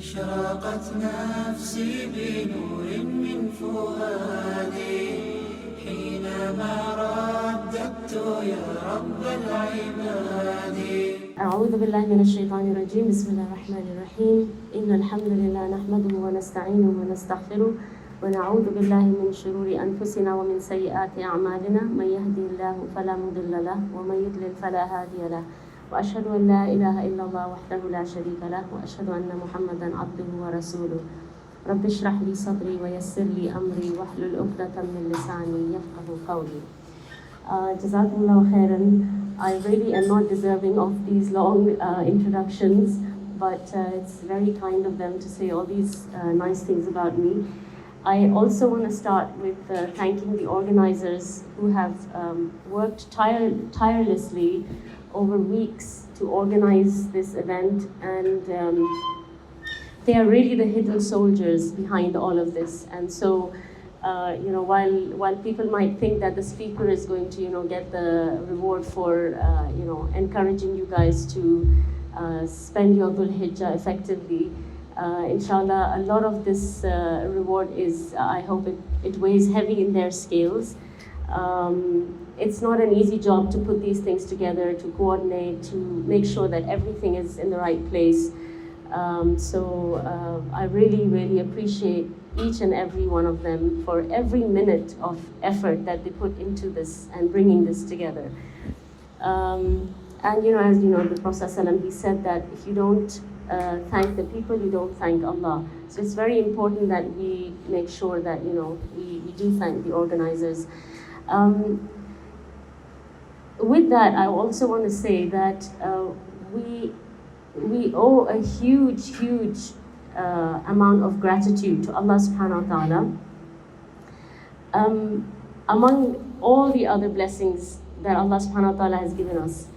أشرقت نفسي بنور من فؤادي حينما رددت يا رب العباد. أعوذ بالله من الشيطان الرجيم. بسم الله الرحمن الرحيم. إن الحمد لله نحمده ونستعينه ونستغفره ونعوذ بالله من شرور أنفسنا ومن سيئات أعمالنا. من يهدي الله فلا مضل له ومن يضلل فلا هادي له. وأشهد أن لا إله إلا الله وحده لا شريك له وأشهد أن محمدا عبده ورسوله. رب اشرح لي صدري ويسر لي أمري واحلل عقدة من لساني يفقهوا قولي. Jazakallahu Khairan. I really am not deserving of these long introductions, but it's very kind of them to say all these nice things about me. I also want to start with thanking the organizers who have worked tirelessly over weeks to organize this event, and they are really the hidden soldiers behind all of this. And so, while people might think that the speaker is going to, get the reward for, encouraging you guys to spend your Dhul Hijjah effectively, inshallah, a lot of this reward is, I hope it weighs heavy in their scales. It's not an easy job to put these things together, to coordinate, to make sure that everything is in the right place. I really, really appreciate each and every one of them for every minute of effort that they put into this and bringing this together. As you know, the Prophet ﷺ, he said that if you don't thank the people, you don't thank Allah. So it's very important that we make sure that, we do thank the organizers. With that, I also want to say that we owe a huge amount of gratitude to Allah subhanahu wa ta'ala. Among all the other blessings that Allah subhanahu wa ta'ala has given us.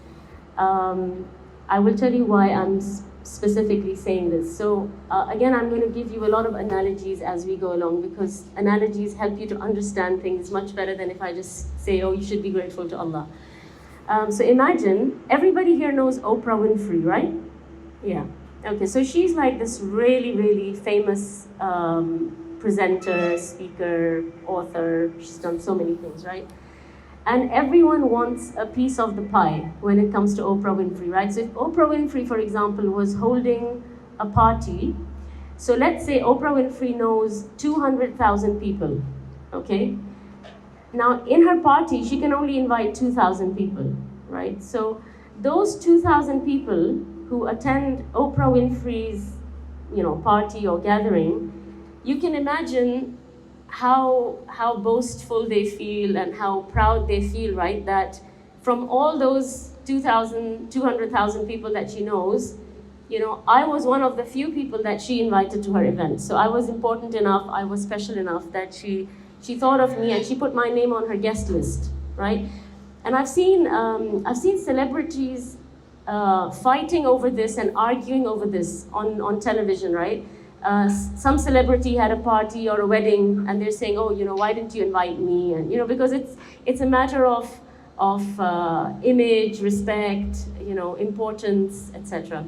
I will tell you why I'm specifically saying this. So again, I'm going to give you a lot of analogies as we go along, because analogies help you to understand things much better than if I just say, oh, you should be grateful to Allah. So imagine, everybody here knows Oprah Winfrey, right? Yeah. Okay, so she's like this really, really famous presenter, speaker, author. She's done so many things, right? And everyone wants a piece of the pie when it comes to Oprah Winfrey, right? So if Oprah Winfrey, for example, was holding a party, so let's say Oprah Winfrey knows 200,000 people, okay? Now, in her party, she can only invite 2,000 people, right? So those 2,000 people who attend Oprah Winfrey's, party or gathering, you can imagine how boastful they feel and how proud they feel, right? That from all those 200,000 people that she knows, I was one of the few people that she invited to her event. So I was important enough, I was special enough that she thought of me and she put my name on her guest list, right? And I've seen celebrities fighting over this and arguing over this on television, right? Some celebrity had a party or a wedding and they're saying, oh, why didn't you invite me? And, because it's a matter of image, respect, importance, etc.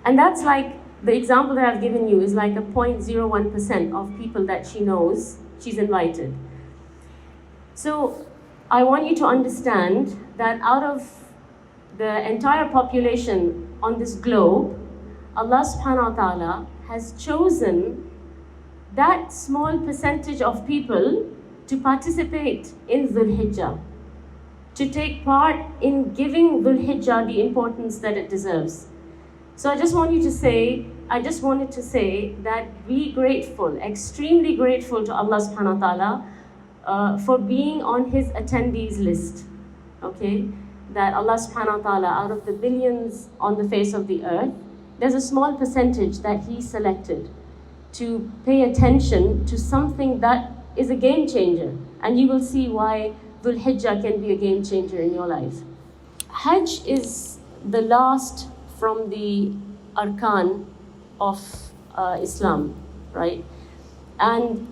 And that's like, the example that I've given you is like a 0.01% of people that she knows she's invited. So I want you to understand that out of the entire population on this globe, Allah subhanahu wa ta'ala has chosen that small percentage of people to participate in Dhul Hijjah, to take part in giving Dhul Hijjah the importance that it deserves. So I just wanted to say that be grateful, extremely grateful to Allah subhanahu wa ta'ala for being on His attendees list, okay? That Allah subhanahu wa ta'ala, out of the billions on the face of the earth, there's a small percentage that He selected to pay attention to something that is a game changer. And you will see why Dhul Hijjah can be a game changer in your life. Hajj is the last from the arkan of Islam, right? And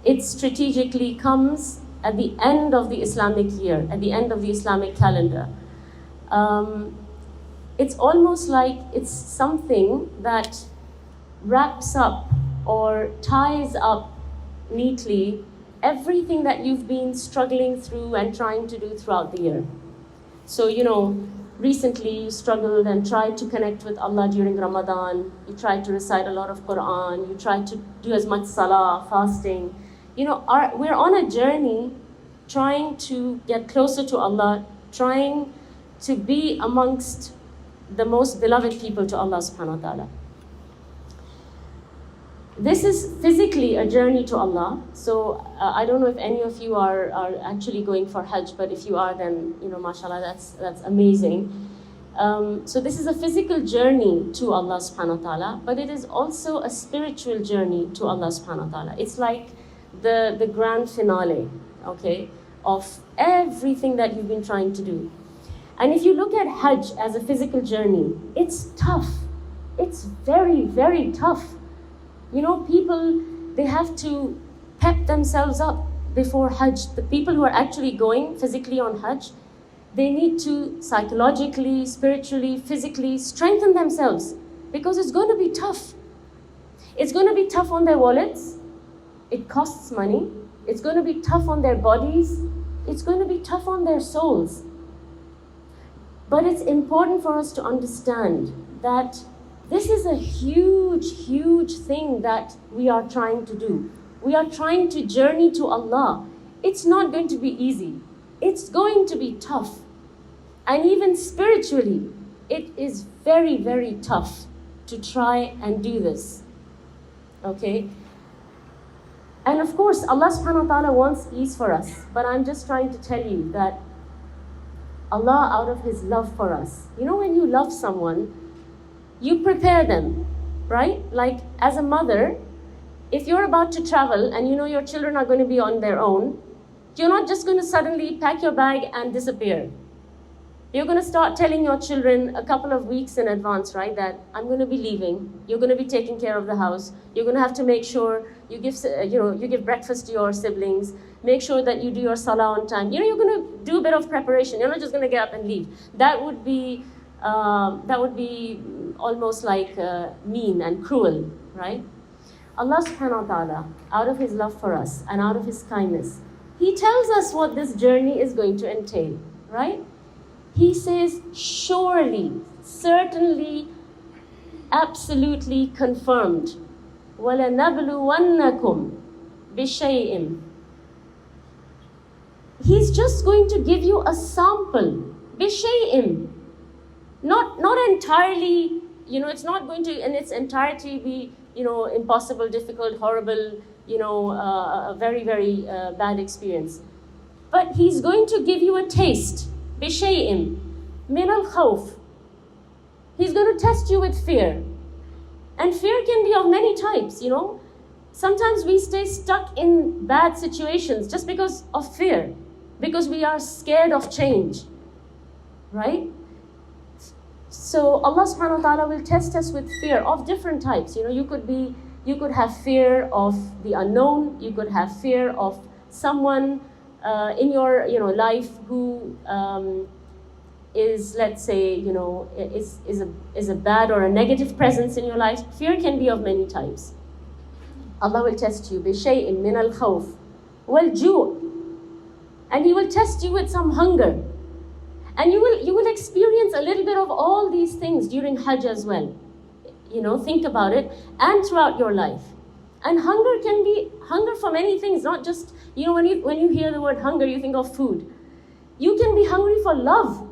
it strategically comes at the end of the Islamic year, at the end of the Islamic calendar. It's almost like it's something that wraps up or ties up neatly everything that you've been struggling through and trying to do throughout the year. So, recently you struggled and tried to connect with Allah during Ramadan. You tried to recite a lot of Quran. You tried to do as much salah, fasting. We're on a journey trying to get closer to Allah, trying to be amongst the most beloved people to Allah subhanahu wa ta'ala. This is physically a journey to Allah. So I don't know if any of you are actually going for Hajj, but if you are, then mashallah, that's amazing. So this is a physical journey to Allah subhanahu wa ta'ala, but it is also a spiritual journey to Allah subhanahu wa ta'ala. It's like the grand finale, okay, of everything that you've been trying to do. And if you look at Hajj as a physical journey, it's tough. It's very, very tough. People, they have to pep themselves up before Hajj. The people who are actually going physically on Hajj, they need to psychologically, spiritually, physically strengthen themselves because it's going to be tough. It's going to be tough on their wallets. It costs money. It's going to be tough on their bodies. It's going to be tough on their souls. But it's important for us to understand that this is a huge, huge thing that we are trying to do. We are trying to journey to Allah. It's not going to be easy. It's going to be tough. And even spiritually, it is very, very tough to try and do this. Okay? And of course, Allah subhanahu wa ta'ala wants ease for us. But I'm just trying to tell you that Allah, out of His love for us, when you love someone, you prepare them, right? Like as a mother, if you're about to travel and your children are going to be on their own, you're not just going to suddenly pack your bag and disappear. You're going to start telling your children a couple of weeks in advance, right? That I'm going to be leaving. You're going to be taking care of the house. You're going to have to make sure you give breakfast to your siblings. Make sure that you do your salah on time. You're going to do a bit of preparation. You're not just going to get up and leave. That would be almost like mean and cruel, right? Allah subhanahu wa ta'ala, out of His love for us and out of His kindness, He tells us what this journey is going to entail, right? He says, surely, certainly, absolutely confirmed. وَلَنَبْلُوَنَّكُمْ بِشَيْءٍ. He's just going to give you a sample. بِشَيْءٍ. Not entirely, it's not going to in its entirety be, impossible, difficult, horrible, a very, very bad experience. But He's going to give you a taste. بِشَيْءٍ مِنَ الْخَوْفِ. He's going to test you with fear. And fear can be of many types, Sometimes we stay stuck in bad situations just because of fear, because we are scared of change, right? So Allah subhanahu wa ta'ala will test us with fear of different types. You could have fear of the unknown. You could have fear of someone in your life who is, let's say, is a bad or a negative presence in your life. Fear can be of many types. Allah will test you بِشَيْءٍ مِنَ الْخَوْفِ وَالْجُوعِ. And He will test you with some hunger. And you will experience a little bit of all these things during Hajj as well. Think about it, and throughout your life. And hunger can be hunger for many things, not just, when you hear the word hunger, you think of food. You can be hungry for love.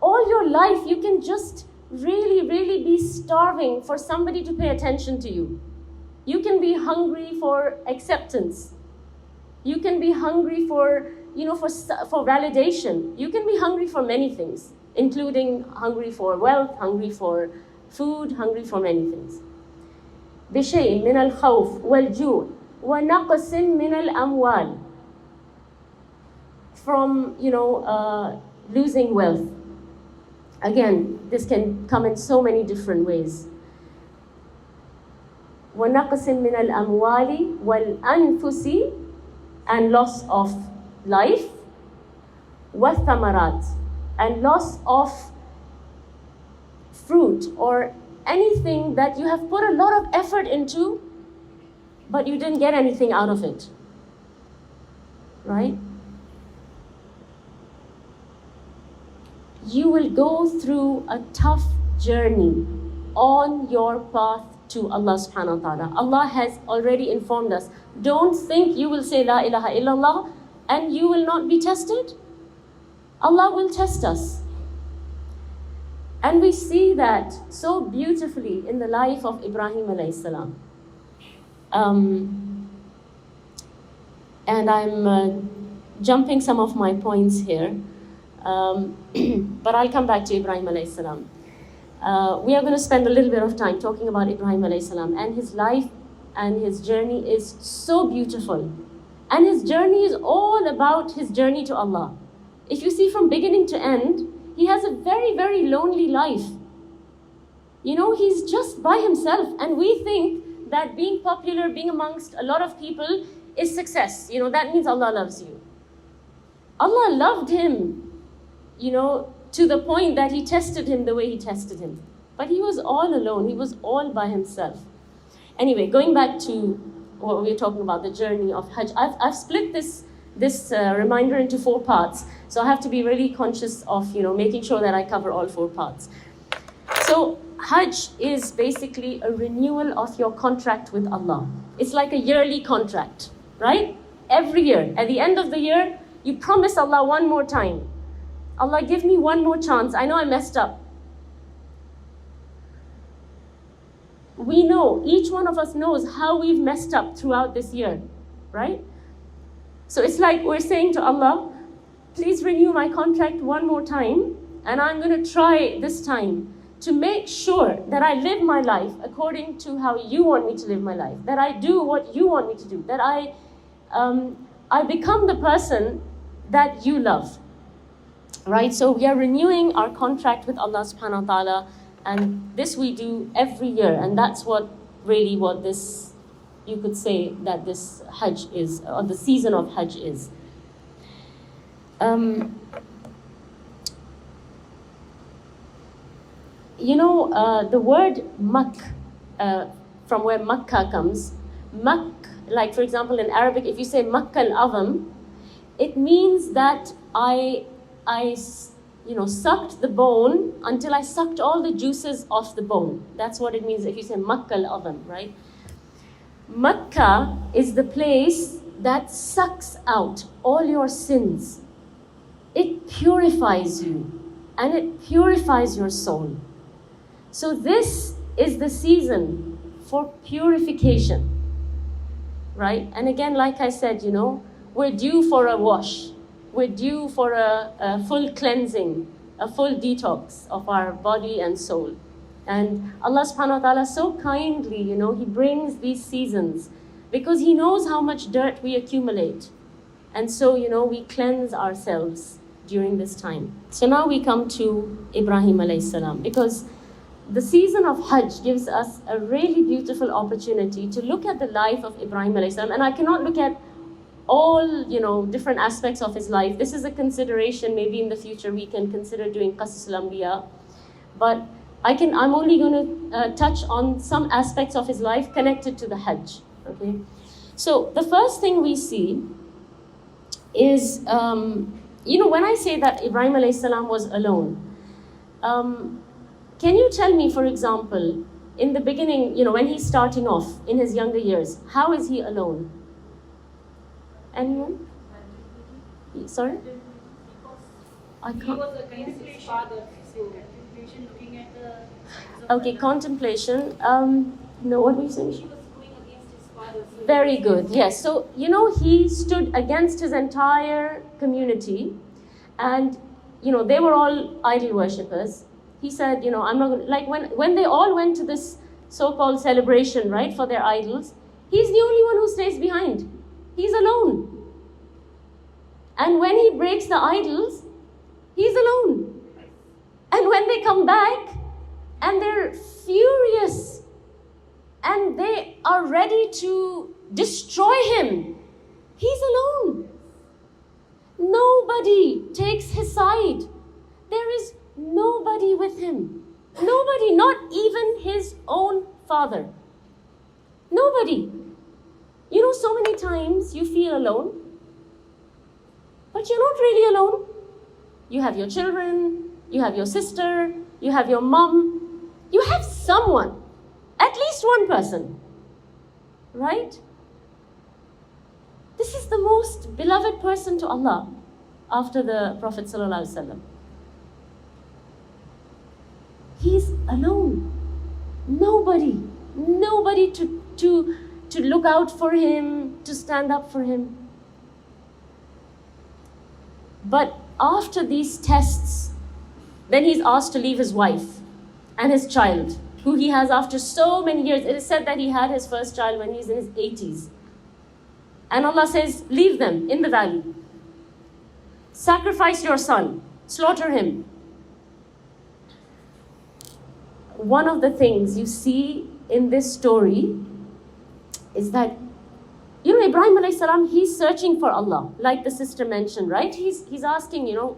All your life, you can just really, really be starving for somebody to pay attention to you. You can be hungry for acceptance. You can be hungry for validation. You can be hungry for many things, including hungry for wealth, hungry for food, hungry for many things. بِشَيْءٍ مِنَ الْخَوْفِ وَالْجُوعِ وَنَقْصٍ مِنَ الْأَمْوَالِ. From, losing wealth. Again, this can come in so many different ways. وَنَقْصٍ مِنَ الْأَمْوَالِ وَالْأَنفُسِ. And loss of life. وَالثَّمَرَاتِ. And loss of fruit or anything that you have put a lot of effort into, but you didn't get anything out of it? Right? You will go through a tough journey on your path to Allah subhanahu wa ta'ala. Allah has already informed us. Don't think you will say La ilaha illallah and you will not be tested. Allah will test us. And we see that so beautifully in the life of Ibrahim alayhi salam. And I'm jumping some of my points here. But I'll come back to Ibrahim alayhi salam. We are going to spend a little bit of time talking about Ibrahim alayhi salam, and his life and his journey is so beautiful. And his journey is all about his journey to Allah. If you see from beginning to end, he has a very, very lonely life. You know, he's just by himself, and we think that being popular, being amongst a lot of people is success. You know, that means Allah loves you. Allah loved him, you know, to the point that he tested him the way he tested him. But he was all alone. He was all by himself. Anyway, going back to what we were talking about, the journey of Hajj. I've split this reminder into 4 parts. So I have to be really conscious of, you know, making sure that I cover all 4 parts. So Hajj is basically a renewal of your contract with Allah. It's like a yearly contract, right? Every year, at the end of the year, you promise Allah one more time. Allah, give me one more chance. I know I messed up. We know, each one of us knows how we've messed up throughout this year, right? So it's like we're saying to Allah, please renew my contract one more time, and I'm going to try this time to make sure that I live my life according to how you want me to live my life, that I do what you want me to do, that I become the person that you love. Right, so we are renewing our contract with Allah subhanahu wa ta'ala, and this we do every year, and that's what this, you could say that this Hajj is, or the season of Hajj is. You know, the word Mak, from where Makkah comes, Mak, like for example in Arabic, if you say Makkah al-Azam, it means that I sucked the bone until I sucked all the juices off the bone. That's what it means if you say Makkah al-Azam, right? Makkah is the place that sucks out all your sins. It purifies you and it purifies your soul. So this is the season for purification, right? And again, like I said, you know, we're due for a wash. We're due for a full cleansing, a full detox of our body and soul. And Allah subhanahu wa ta'ala so kindly, you know, He brings these seasons because He knows how much dirt we accumulate. And so, you know, we cleanse ourselves during this time. So now we come to Ibrahim alayhi salam, because the season of Hajj gives us a really beautiful opportunity to look at the life of Ibrahim alayhi salam. And I cannot look at all, you know, different aspects of his life. This is a consideration. Maybe in the future we can consider doing Qasas al-Anbiya. But I'm only going to touch on some aspects of his life connected to the Hajj. Okay. So the first thing we see is, you know, when I say that Ibrahim alayhi salam was alone, can you tell me, for example, in the beginning, you know, when he's starting off in his younger years, how is he alone? Anyone? Sorry? I can't. He was against his father, so contemplation, looking at the. Okay, contemplation. No, what were you saying? He was going against his father. So Very good. Yes. So you know, he stood against his entire community, and you know they were all idol worshippers. He said, you know, I'm not gonna, like when they all went to this so-called celebration, right, for their idols. He's the only one who stays behind. He's alone. And when he breaks the idols, he's alone. And when they come back and they're furious and they are ready to destroy him, he's alone. Nobody takes his side. There is nobody with him. Nobody, not even his own father. Nobody. You know, so many times you feel alone, but you're not really alone. You have your children, you have your sister, you have your mom, you have someone, at least one person, right? This is the most beloved person to Allah after the Prophet ﷺ. He's alone. Nobody to look out for him, to stand up for him. But after these tests, then he's asked to leave his wife and his child, who he has after so many years. It is said that he had his first child when he's in his 80s. And Allah says, leave them in the valley. Sacrifice your son. Slaughter him. One of the things you see in this story is that, you know, Ibrahim alayhi salam, he's searching for Allah, like the sister mentioned, right? He's asking, you know,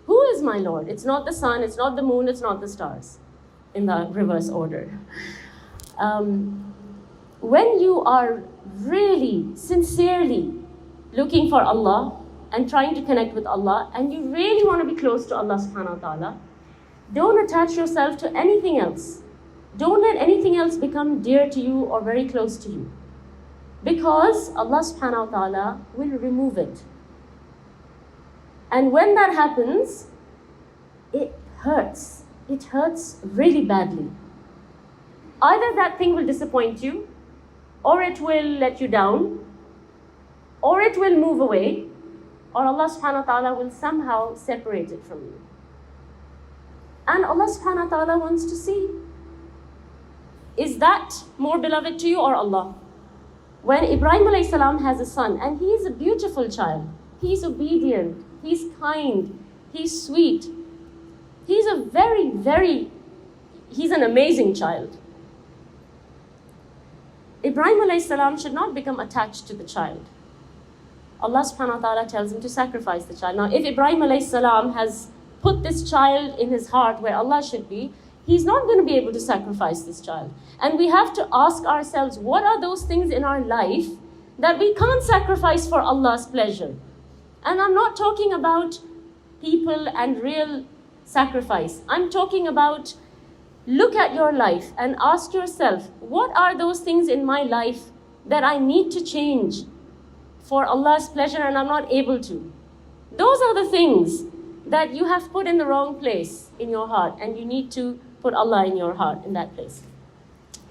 who is my Lord? It's not the sun, it's not the moon, it's not the stars, in the reverse order. When you are really, sincerely looking for Allah and trying to connect with Allah, and you really want to be close to Allah subhanahu wa ta'ala, don't attach yourself to anything else. Don't let anything else become dear to you or very close to you. Because Allah subhanahu wa ta'ala will remove it. And when that happens, it hurts. It hurts really badly. Either that thing will disappoint you, or it will let you down, or it will move away, or Allah subhanahu wa ta'ala will somehow separate it from you. And Allah subhanahu wa ta'ala wants to see, is that more beloved to you or Allah? When Ibrahim alayhi salam has a son, and he is a beautiful child, he's obedient, he's kind, he's sweet, he's he's an amazing child. Ibrahim alayhi salam should not become attached to the child. Allah subhanahu wa ta'ala tells him to sacrifice the child. Now, if Ibrahim alayhi salam has put this child in his heart where Allah should be, he's not going to be able to sacrifice this child. And we have to ask ourselves, what are those things in our life that we can't sacrifice for Allah's pleasure? And I'm not talking about people and real sacrifice. I'm talking about, look at your life and ask yourself, what are those things in my life that I need to change for Allah's pleasure and I'm not able to? Those are the things that you have put in the wrong place in your heart, and you need to put Allah in your heart in that place.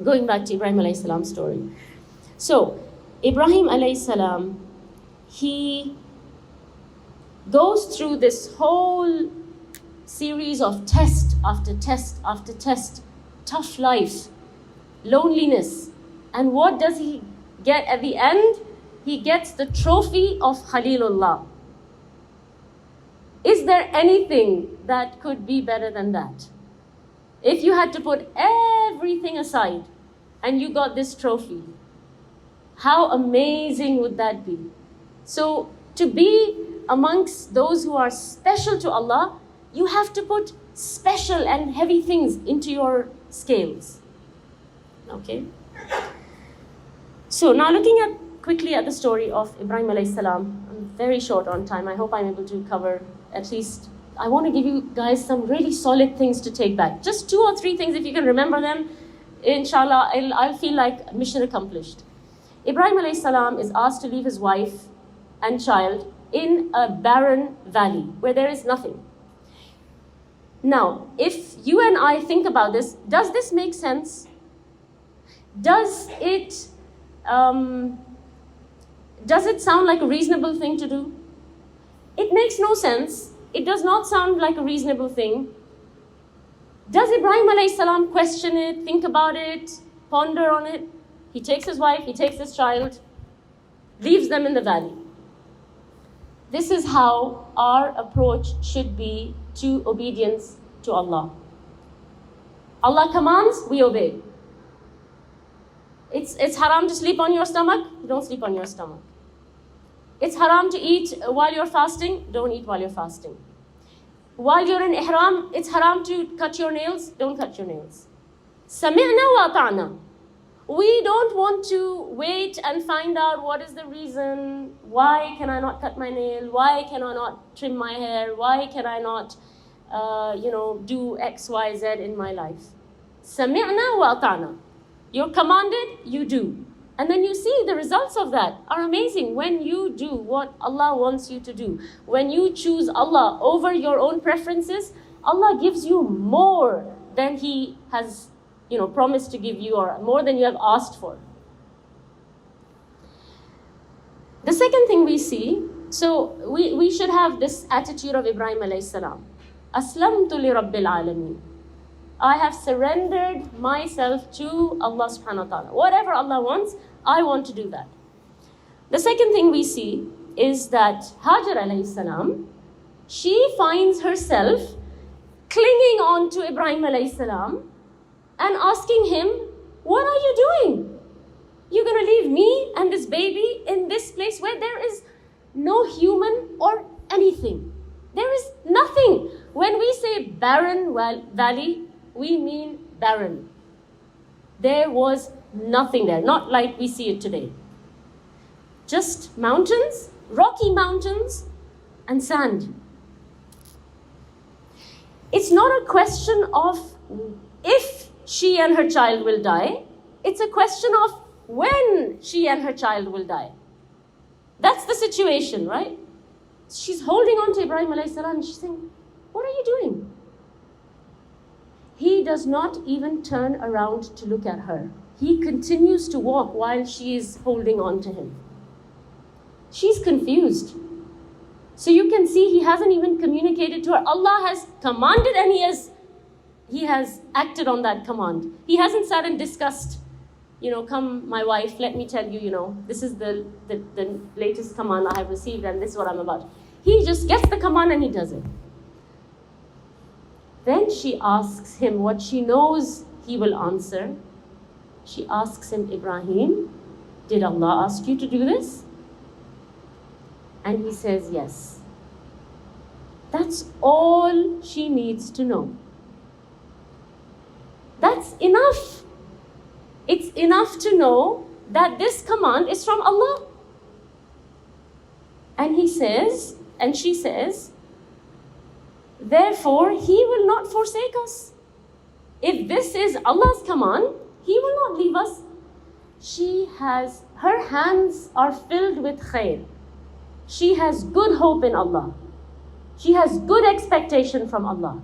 Going back to Ibrahim alayhi salam's story. So, Ibrahim alayhi salam, he goes through this whole series of test after test after test, tough life, loneliness. And what does he get at the end? He gets the trophy of Khalilullah. Is there anything that could be better than that? If you had to put everything aside and you got this trophy, how amazing would that be? So to be amongst those who are special to Allah, you have to put special and heavy things into your scales. Okay? So now looking quickly at the story of Ibrahim alayhi salam. I'm very short on time. I hope I'm able to cover at least, I want to give you guys some really solid things to take back. Just 2 or 3 things, if you can remember them, inshallah, I'll feel like mission accomplished. Ibrahim alayhi salam is asked to leave his wife and child in a barren valley where there is nothing. Now, if you and I think about this, does this make sense? Does it sound like a reasonable thing to do? It makes no sense. It does not sound like a reasonable thing. Does Ibrahim alayhi salam question it, think about it, ponder on it? He takes his wife, he takes his child, leaves them in the valley. This is how our approach should be to obedience to Allah. Allah commands, we obey. It's haram to sleep on your stomach, don't sleep on your stomach. It's haram to eat while you're fasting, don't eat while you're fasting. While you're in ihram, it's haram to cut your nails. Don't cut your nails. Sami'na wa ata'na. We don't want to wait and find out what is the reason. Why can I not cut my nail? Why can I not trim my hair? Why can I not, do X, Y, Z in my life? Sami'na wa ata'na. You're commanded, you do. And then you see the results of that are amazing when you do what Allah wants you to do. When you choose Allah over your own preferences, Allah gives you more than He has, promised to give you, or more than you have asked for. The second thing we see, so we should have this attitude of Ibrahim alayhi salam. Aslamtu li rabbil alameen. I have surrendered myself to Allah subhanahu wa ta'ala. Whatever Allah wants, I want to do that. The second thing we see is that Hajar alayhi salam, she finds herself clinging on to Ibrahim alayhi salam and asking him, what are you doing? You're going to leave me and this baby in this place where there is no human or anything. There is nothing. When we say barren valley, we mean barren. There was nothing there, not like we see it today. Just mountains, rocky mountains, and sand. It's not a question of if she and her child will die. It's a question of when she and her child will die. That's the situation, right? She's holding on to Ibrahim alayhi salam and she's saying, what are you doing? He does not even turn around to look at her. He continues to walk while she is holding on to him. She's confused. So you can see he hasn't even communicated to her. Allah has commanded and he has acted on that command. He hasn't sat and discussed, come my wife, let me tell you, this is the latest command I have received and this is what I'm about. He just gets the command and he does it. Then she asks him what she knows he will answer. She asks him, Ibrahim, did Allah ask you to do this? And he says, yes. That's all she needs to know. That's enough. It's enough to know that this command is from Allah. And he says, and she says, therefore, He will not forsake us. If this is Allah's command, He will not leave us. Her hands are filled with khair. She has good hope in Allah. She has good expectation from Allah.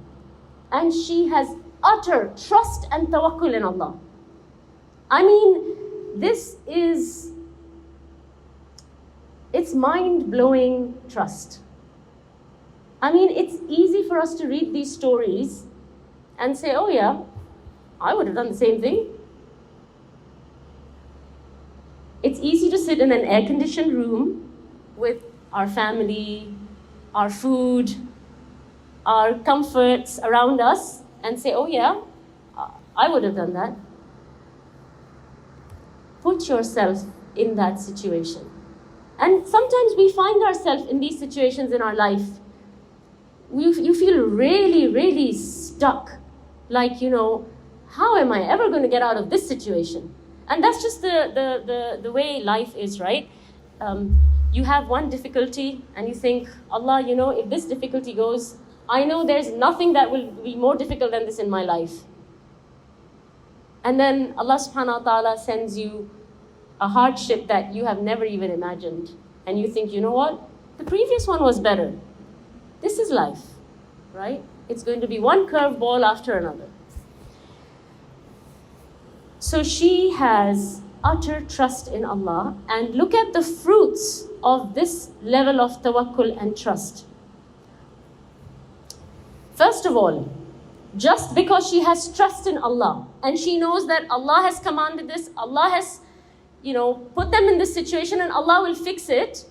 And she has utter trust and tawakkul in Allah. I mean, it's mind-blowing trust. I mean, it's easy for us to read these stories and say, oh yeah, I would have done the same thing. It's easy to sit in an air-conditioned room with our family, our food, our comforts around us and say, oh yeah, I would have done that. Put yourself in that situation. And sometimes we find ourselves in these situations in our life. You feel really, really stuck. Like, how am I ever going to get out of this situation? And that's just the way life is, right? You have one difficulty and you think, Allah, if this difficulty goes, I know there's nothing that will be more difficult than this in my life. And then Allah subhanahu wa ta'ala sends you a hardship that you have never even imagined. And you think, you know what? The previous one was better. This is life, right? It's going to be one curveball after another. So she has utter trust in Allah, and look at the fruits of this level of tawakkul and trust. First of all, just because she has trust in Allah and she knows that Allah has commanded this, Allah has, put them in this situation and Allah will fix it,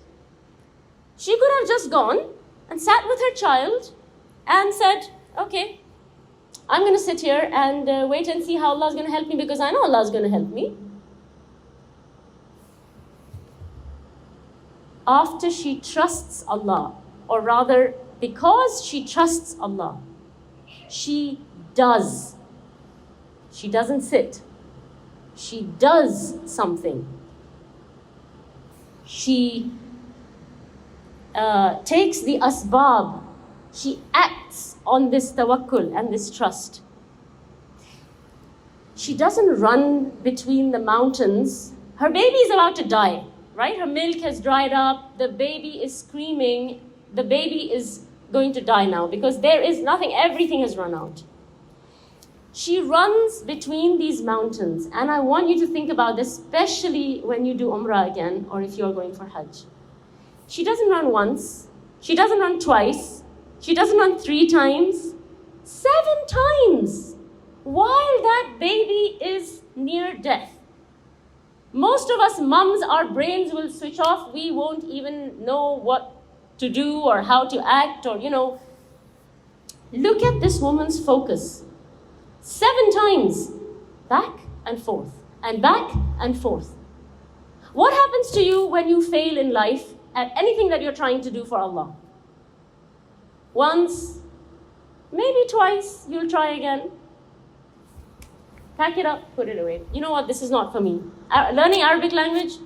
she could have just gone and sat with her child and said, okay, I'm going to sit here and wait and see how Allah is going to help me because I know Allah is going to help me. After she trusts Allah, or rather because she trusts Allah, she does. She doesn't sit. She does something. She takes the asbab. She acts on this tawakkul and this trust. She doesn't run between the mountains. Her baby is about to die, right? Her milk has dried up. The baby is screaming. The baby is going to die now because there is nothing. Everything has run out. She runs between these mountains. And I want you to think about this, especially when you do Umrah again or if you're going for Hajj. She doesn't run once. She doesn't run twice. She doesn't run 3 times. 7 times while that baby is near death. Most of us mums, our brains will switch off. We won't even know what to do or how to act or, Look at this woman's focus. 7 times, back and forth, and back and forth. What happens to you when you fail in life at anything that you're trying to do for Allah? Once, maybe twice, you'll try again. Pack it up, put it away. You know what, this is not for me. Learning Arabic language,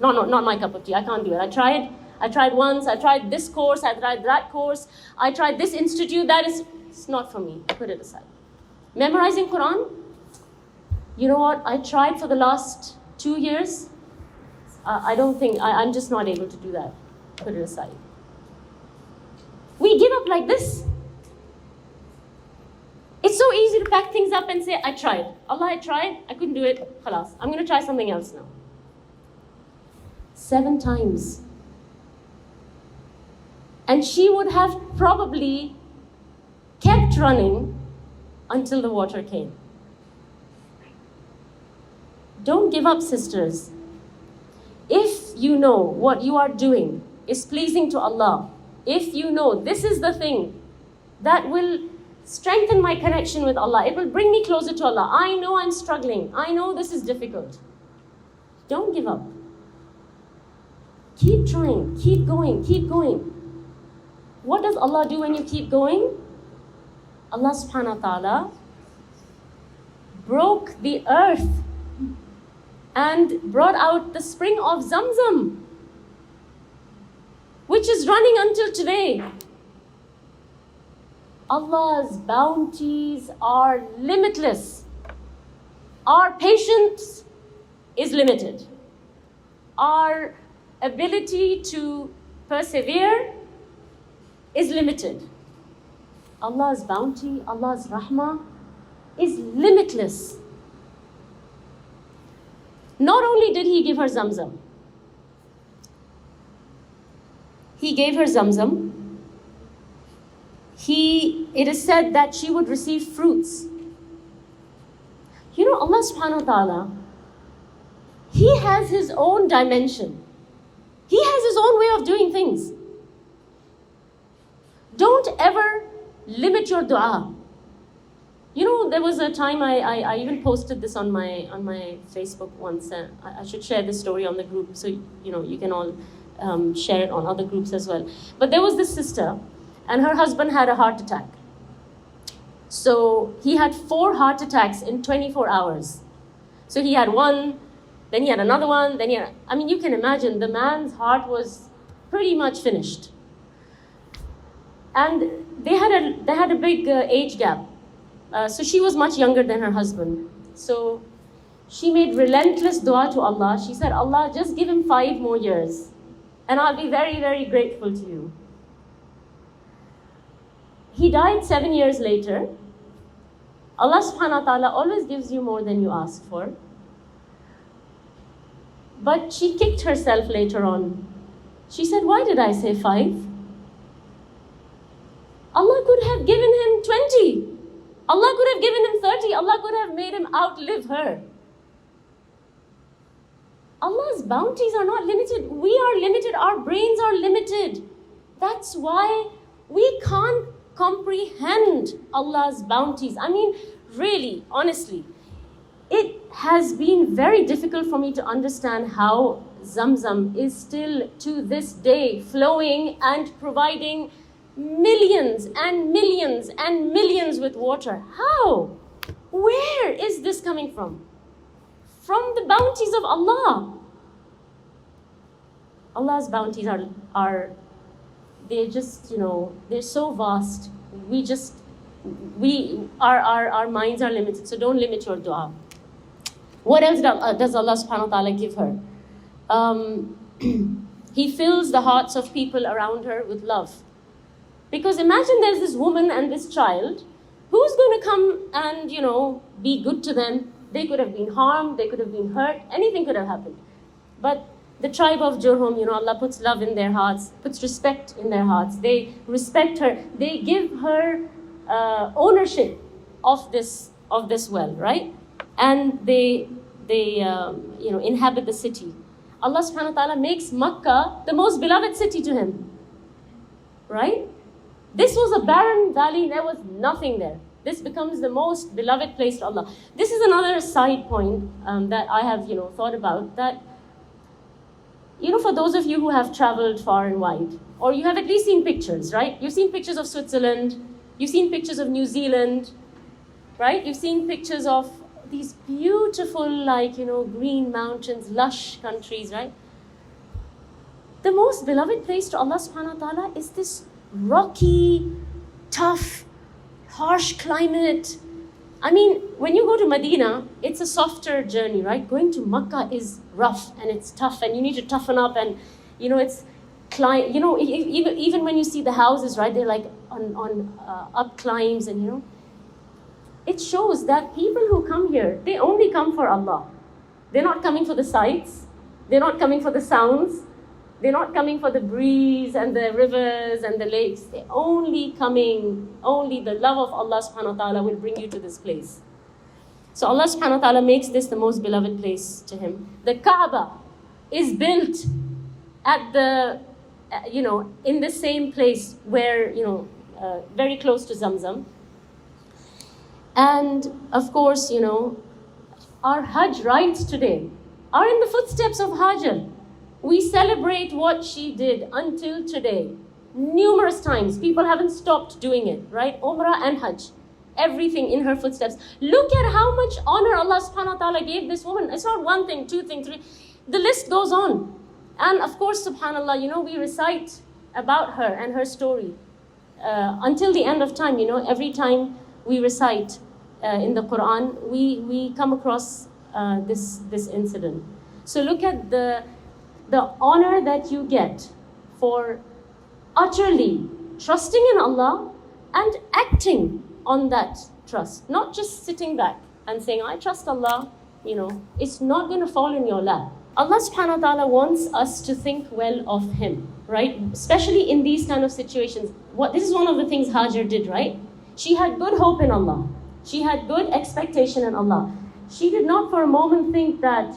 not my cup of tea, I can't do it. I tried once, I tried this course, I tried that course, I tried this institute, it's not for me, put it aside. Memorizing Quran, you know what, I tried for the last 2 years. I'm just not able to do that, put it aside. We give up like this. It's so easy to pack things up and say, I tried. Allah, I tried, I couldn't do it, khalas. I'm going to try something else now. 7 times. And she would have probably kept running until the water came. Don't give up, sisters. If you know what you are doing is pleasing to Allah, if you know this is the thing that will strengthen my connection with Allah, it will bring me closer to Allah. I know I'm struggling. I know this is difficult. Don't give up. Keep trying. Keep going. Keep going. What does Allah do when you keep going? Allah subhanahu wa ta'ala broke the earth and brought out the spring of Zamzam, which is running until today. Allah's bounties are limitless. Our patience is limited. Our ability to persevere is limited. Allah's bounty, Allah's rahmah is limitless. Not only did He give her Zamzam, He gave her Zamzam. It is said that she would receive fruits. Allah subhanahu wa ta'ala, He has His own dimension. He has His own way of doing things. Don't ever limit your dua. There was a time I even posted this on my Facebook once. I should share this story on the group so you can all share it on other groups as well. But there was this sister, and her husband had a heart attack. So he had 4 heart attacks in 24 hours. So he had one, then he had another one, then you can imagine the man's heart was pretty much finished. And they had a big age gap. So she was much younger than her husband. So she made relentless dua to Allah. She said, Allah, just give him 5 more years, and I'll be very, very grateful to you. He died 7 years later. Allah subhanahu wa ta'ala always gives you more than you ask for. But she kicked herself later on. She said, why did I say 5? Allah could have given him 20. Allah could have given him 30. Allah could have made him outlive her. Allah's bounties are not limited. We are limited. Our brains are limited. That's why we can't comprehend Allah's bounties. Really, honestly, it has been very difficult for me to understand how Zamzam is still to this day flowing and providing millions and millions and millions with water. How? Where is this coming from? From the bounties of Allah. Allah's bounties are they're just, they're so vast. Our minds are limited, so don't limit your dua. What else does Allah subhanahu wa ta'ala give her? He fills the hearts of people around her with love. Because imagine there's this woman and this child, who's going to come and, be good to them? They could have been harmed, they could have been hurt, anything could have happened. But the tribe of Jurhum, Allah puts love in their hearts, puts respect in their hearts. They respect her. They give her ownership of this well, right? And they inhabit the city. Allah subhanahu wa ta'ala makes Makkah the most beloved city to him. Right? This was a barren valley, there was nothing there. This becomes the most beloved place to Allah. This is another side point that I have, thought about, that, for those of you who have traveled far and wide, or you have at least seen pictures, right? You've seen pictures of Switzerland, you've seen pictures of New Zealand, right? You've seen pictures of these beautiful, green mountains, lush countries, right? The most beloved place to Allah subhanahu wa ta'ala is this rocky, tough, harsh climate. I mean, when you go to Medina, it's a softer journey, right? Going to Makkah is rough and it's tough and you need to toughen up, and it's even when you see the houses, right? They're like on up climbs, and it shows that people who come here, they only come for Allah. They're not coming for the sights. They're not coming for the sounds. They're not coming for the breeze and the rivers and the lakes. They're only the love of Allah subhanahu wa ta'ala will bring you to this place. So Allah subhanahu wa ta'ala makes this the most beloved place to him. The Kaaba is built at in the same place where, very close to Zamzam. And of course, our Hajj rites today are in the footsteps of Hajar. We celebrate what she did until today. Numerous times. People haven't stopped doing it, right? Umrah and Hajj. Everything in her footsteps. Look at how much honor Allah subhanahu wa ta'ala gave this woman. It's not one thing, two things, three. The list goes on. And of course, subhanAllah, we recite about her and her story until the end of time. Every time we recite in the Quran, we come across this incident. So look at the honor that you get for utterly trusting in Allah and acting on that trust. Not just sitting back and saying, I trust Allah, it's not going to fall in your lap. Allah subhanahu wa ta'ala wants us to think well of Him, right? Especially in these kind of situations. This is one of the things Hajar did, right? She had good hope in Allah. She had good expectation in Allah. She did not for a moment think that,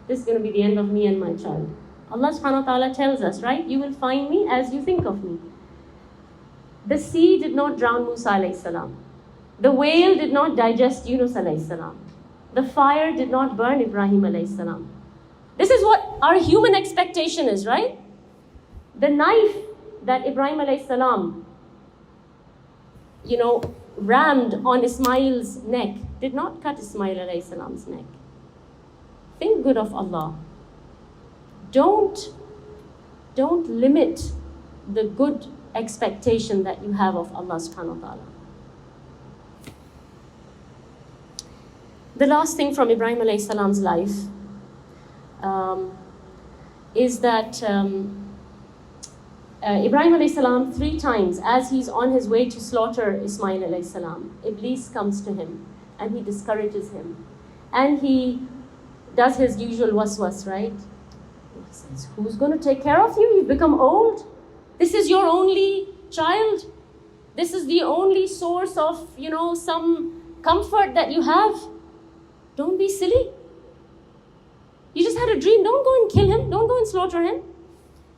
this is going to be the end of me and my child. Allah subhanahu wa ta'ala tells us, right? You will find me as you think of me. The sea did not drown Musa alayhi salam. The whale did not digest Yunus alayhi salam. The fire did not burn Ibrahim alayhi salam. This is what our human expectation is, right? The knife that Ibrahim alayhi salam, rammed on Ismail's neck did not cut Ismail alayhi salam's neck. Think good of Allah. Don't limit the good expectation that you have of Allah subhanahu wa ta'ala. The last thing from Ibrahim alayhi salam's life is that Ibrahim alayhi salam 3 times, as he's on his way to slaughter Ismail alayhi salam, Iblis comes to him and he discourages him. And he does his usual waswas, right? He says, who's going to take care of you? You've become old. This is your only child. This is the only source of, some comfort that you have. Don't be silly. You just had a dream. Don't go and kill him. Don't go and slaughter him.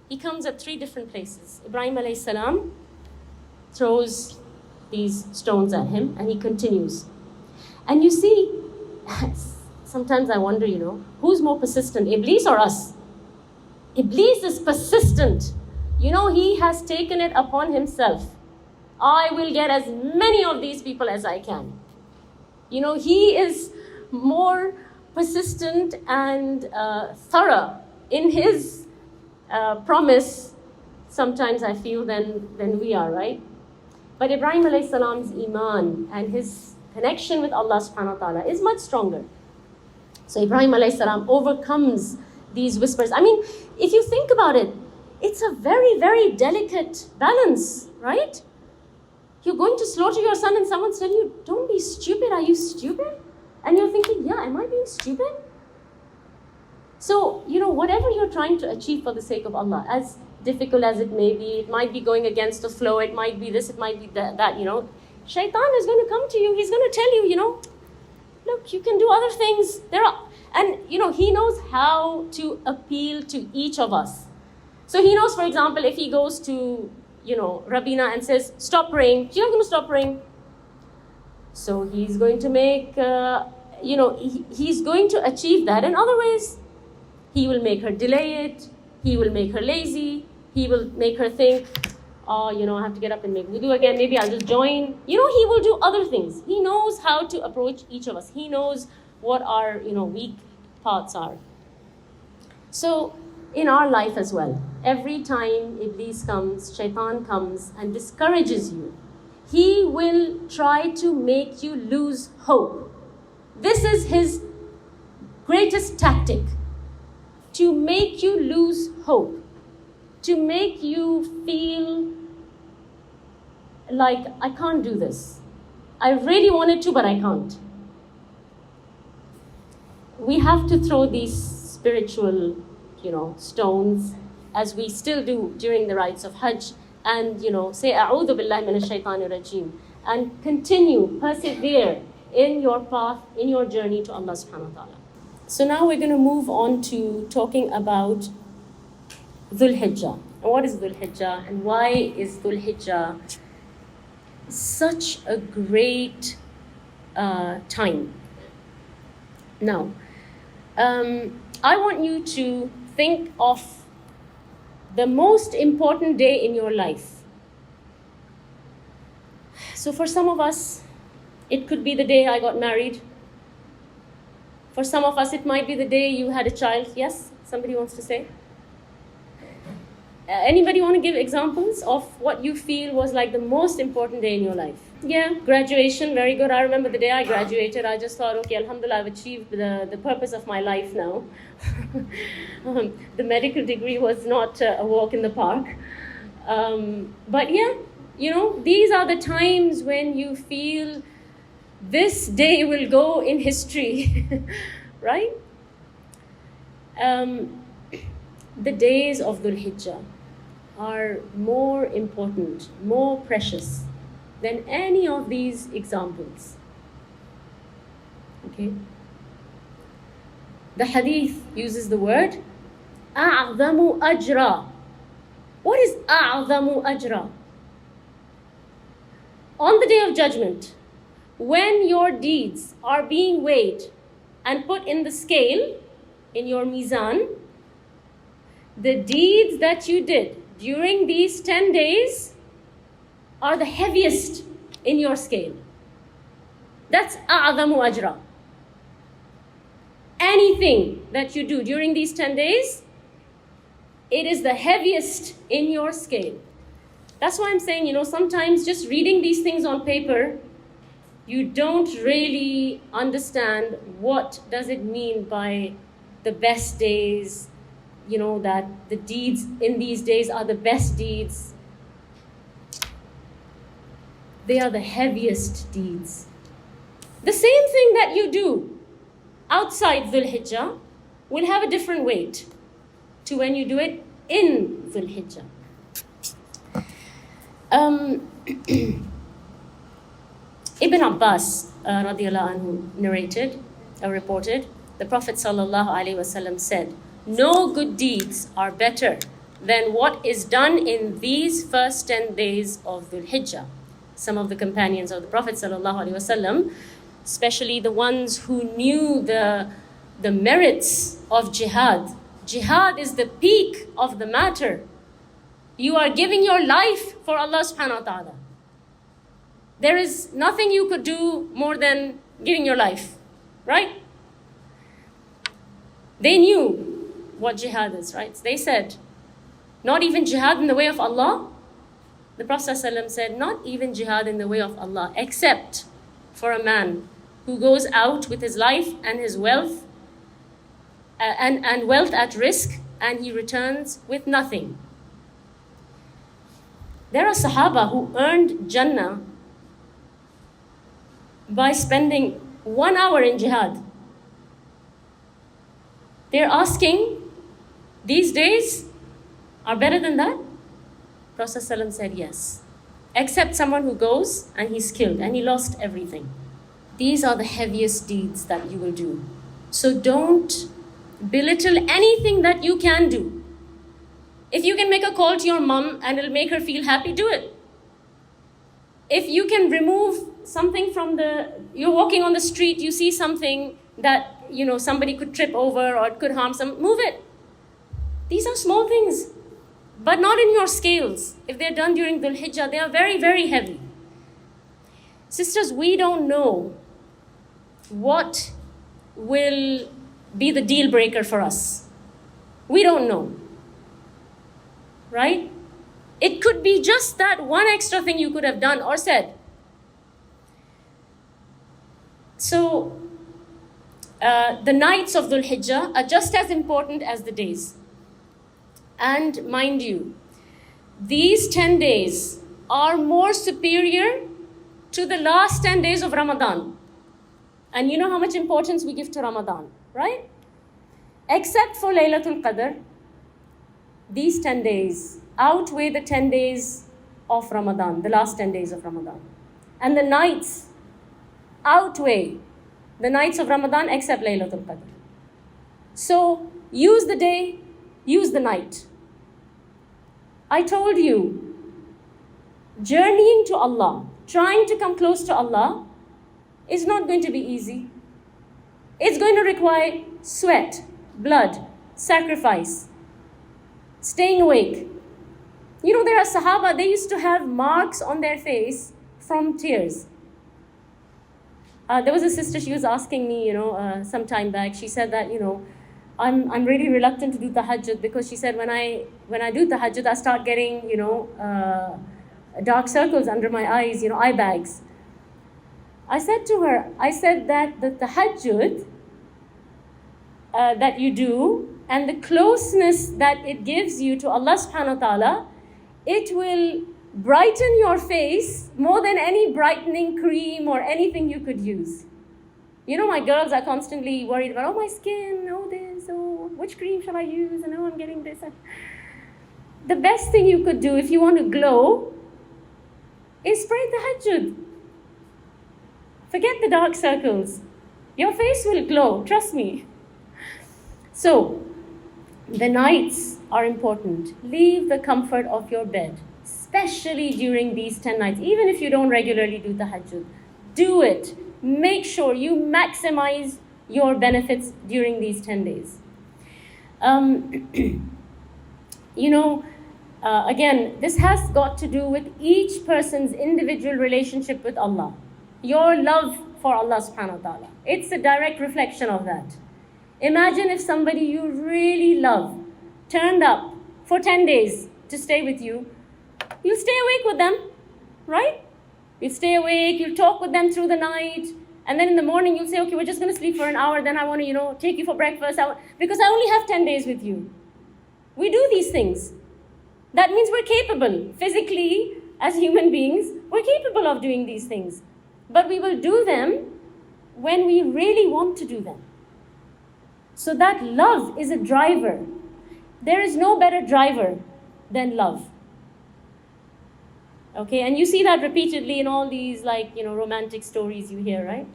He comes at 3 different places. Ibrahim alayhi salam throws these stones at him and he continues. And you see, sometimes I wonder, who's more persistent, Iblis or us? Iblis is persistent. he has taken it upon himself. I will get as many of these people as I can. He is more persistent and thorough in his promise, sometimes I feel, than we are, right? But Ibrahim alayhi salam's iman and his connection with Allah subhanahu wa ta'ala is much stronger. So Ibrahim alayhi salam overcomes these whispers. I mean, if you think about it, it's a very, very delicate balance, right? You're going to slaughter your son and someone's telling you, don't be stupid, are you stupid? And you're thinking, yeah, am I being stupid? So, whatever you're trying to achieve for the sake of Allah, as difficult as it may be, it might be going against the flow, it might be this, it might be that, Shaitan is going to come to you, he's going to tell you, look, you can do other things. He knows how to appeal to each of us. So he knows, for example, if he goes to, Rabina and says, stop praying, she's not going to stop praying. So he's going to make, he's going to achieve that in other ways. He will make her delay it. He will make her lazy. He will make her think, I have to get up and make wudu again. Maybe I'll just join. He will do other things. He knows how to approach each of us. He knows what our, weak parts are. So in our life as well, every time Iblis comes, Shaitan comes and discourages you, he will try to make you lose hope. This is his greatest tactic, to make you lose hope, to make you feel like, I can't do this. I really wanted to, but I can't. We have to throw these spiritual, stones, as we still do during the rites of Hajj, and, say, A'udhu billahi minash shaitanir rajeem, and continue, persevere in your path, in your journey to Allah subhanahu wa ta'ala. So now we're going to move on to talking about Dhul Hijjah. And what is Dhul Hijjah, and why is Dhul Hijjah such a great time? Now, I want you to think of the most important day in your life. So for some of us, it could be the day I got married. For some of us, it might be the day you had a child. Yes? Somebody wants to say? Anybody want to give examples of what you feel was like the most important day in your life? Yeah, graduation, very good. I remember the day I graduated, I just thought, okay, alhamdulillah, I've achieved the purpose of my life now. The medical degree was not a walk in the park. But yeah, these are the times when you feel this day will go in history, right? The days of Dhul Hijjah are more important, more precious than any of these examples. Okay? The hadith uses the word أَعْظَمُ أَجْرًا. What is أَعْظَمُ أَجْرًا? On the day of judgment, when your deeds are being weighed and put in the scale, in your mizan, the deeds that you did during these 10 days are the heaviest in your scale. That's أَعْظَمُ أَجْرًا. Anything that you do during these 10 days, it is the heaviest in your scale. That's why I'm saying, sometimes just reading these things on paper, you don't really understand what does it mean by the best days, that the deeds in these days are the best deeds. They are the heaviest deeds. The same thing that you do outside Dhul Hijjah will have a different weight to when you do it in Dhul Hijjah. Ibn Abbas radiallahu anhu narrated, reported, the Prophet sallallahu alaihi wasallam said, no good deeds are better than what is done in these first 10 days of Dhul Hijjah. Some of the companions of the Prophet sallallahu alaihi wasallam, especially the ones who knew the merits of jihad. Jihad is the peak of the matter. You are giving your life for Allah subhanahu wa ta'ala. There is nothing you could do more than giving your life, right? They knew what jihad is, right? They said, not even jihad in the way of Allah. The Prophet ﷺ said, not even jihad in the way of Allah, except for a man who goes out with his life and his wealth, and wealth at risk, and he returns with nothing. There are Sahaba who earned Jannah by spending 1 hour in jihad. They're asking, these days are better than that? Prophet ﷺ said yes. Except someone who goes and he's killed and he lost everything. These are the heaviest deeds that you will do. So don't belittle anything that you can do. If you can make a call to your mom and it'll make her feel happy, do it. If you can remove something from you're walking on the street, you see something that, somebody could trip over or it could harm move it. These are small things, but not in your scales. If they're done during Dhul Hijjah, they are very, very heavy. Sisters, we don't know what will be the deal breaker for us. We don't know. Right? It could be just that one extra thing you could have done or said. So, the nights of Dhul Hijjah are just as important as the days. And mind you, these 10 days are more superior to the last 10 days of Ramadan. And you know how much importance we give to Ramadan, right? Except for Laylatul Qadr, these 10 days outweigh the 10 days of Ramadan, the last 10 days of Ramadan. And the nights outweigh the nights of Ramadan except Laylatul Qadr. So use the day, use the night. I told you, journeying to Allah, trying to come close to Allah, is not going to be easy. It's going to require sweat, blood, sacrifice, staying awake. There are Sahaba, they used to have marks on their face from tears. There was a sister, she was asking me, some time back, she said that, I'm really reluctant to do tahajjud because she said when I do tahajjud, I start getting, dark circles under my eyes, eye bags. I said to her, that the tahajjud that you do and the closeness that it gives you to Allah subhanahu wa ta'ala, it will brighten your face more than any brightening cream or anything you could use. My girls are constantly worried about, my skin, this, which cream shall I use? And I'm getting this. The best thing you could do if you want to glow is pray tahajjud. Forget the dark circles. Your face will glow, trust me. So, the nights are important. Leave the comfort of your bed, especially during these 10 nights. Even if you don't regularly do tahajjud, do it. Make sure you maximize your benefits during these 10 days. Again, this has got to do with each person's individual relationship with Allah. Your love for Allah subhanahu wa ta'ala. It's a direct reflection of that. Imagine if somebody you really love turned up for 10 days to stay with you. You'll stay awake with them, right? You'll stay awake, you'll talk with them through the night, and then in the morning you'll say, okay, we're just going to sleep for an hour, then I want to, take you for breakfast, because I only have 10 days with you. We do these things. That means we're capable. Physically, as human beings, we're capable of doing these things. But we will do them when we really want to do them. So that love is a driver. There is no better driver than love. Okay, and you see that repeatedly in all these romantic stories you hear, right?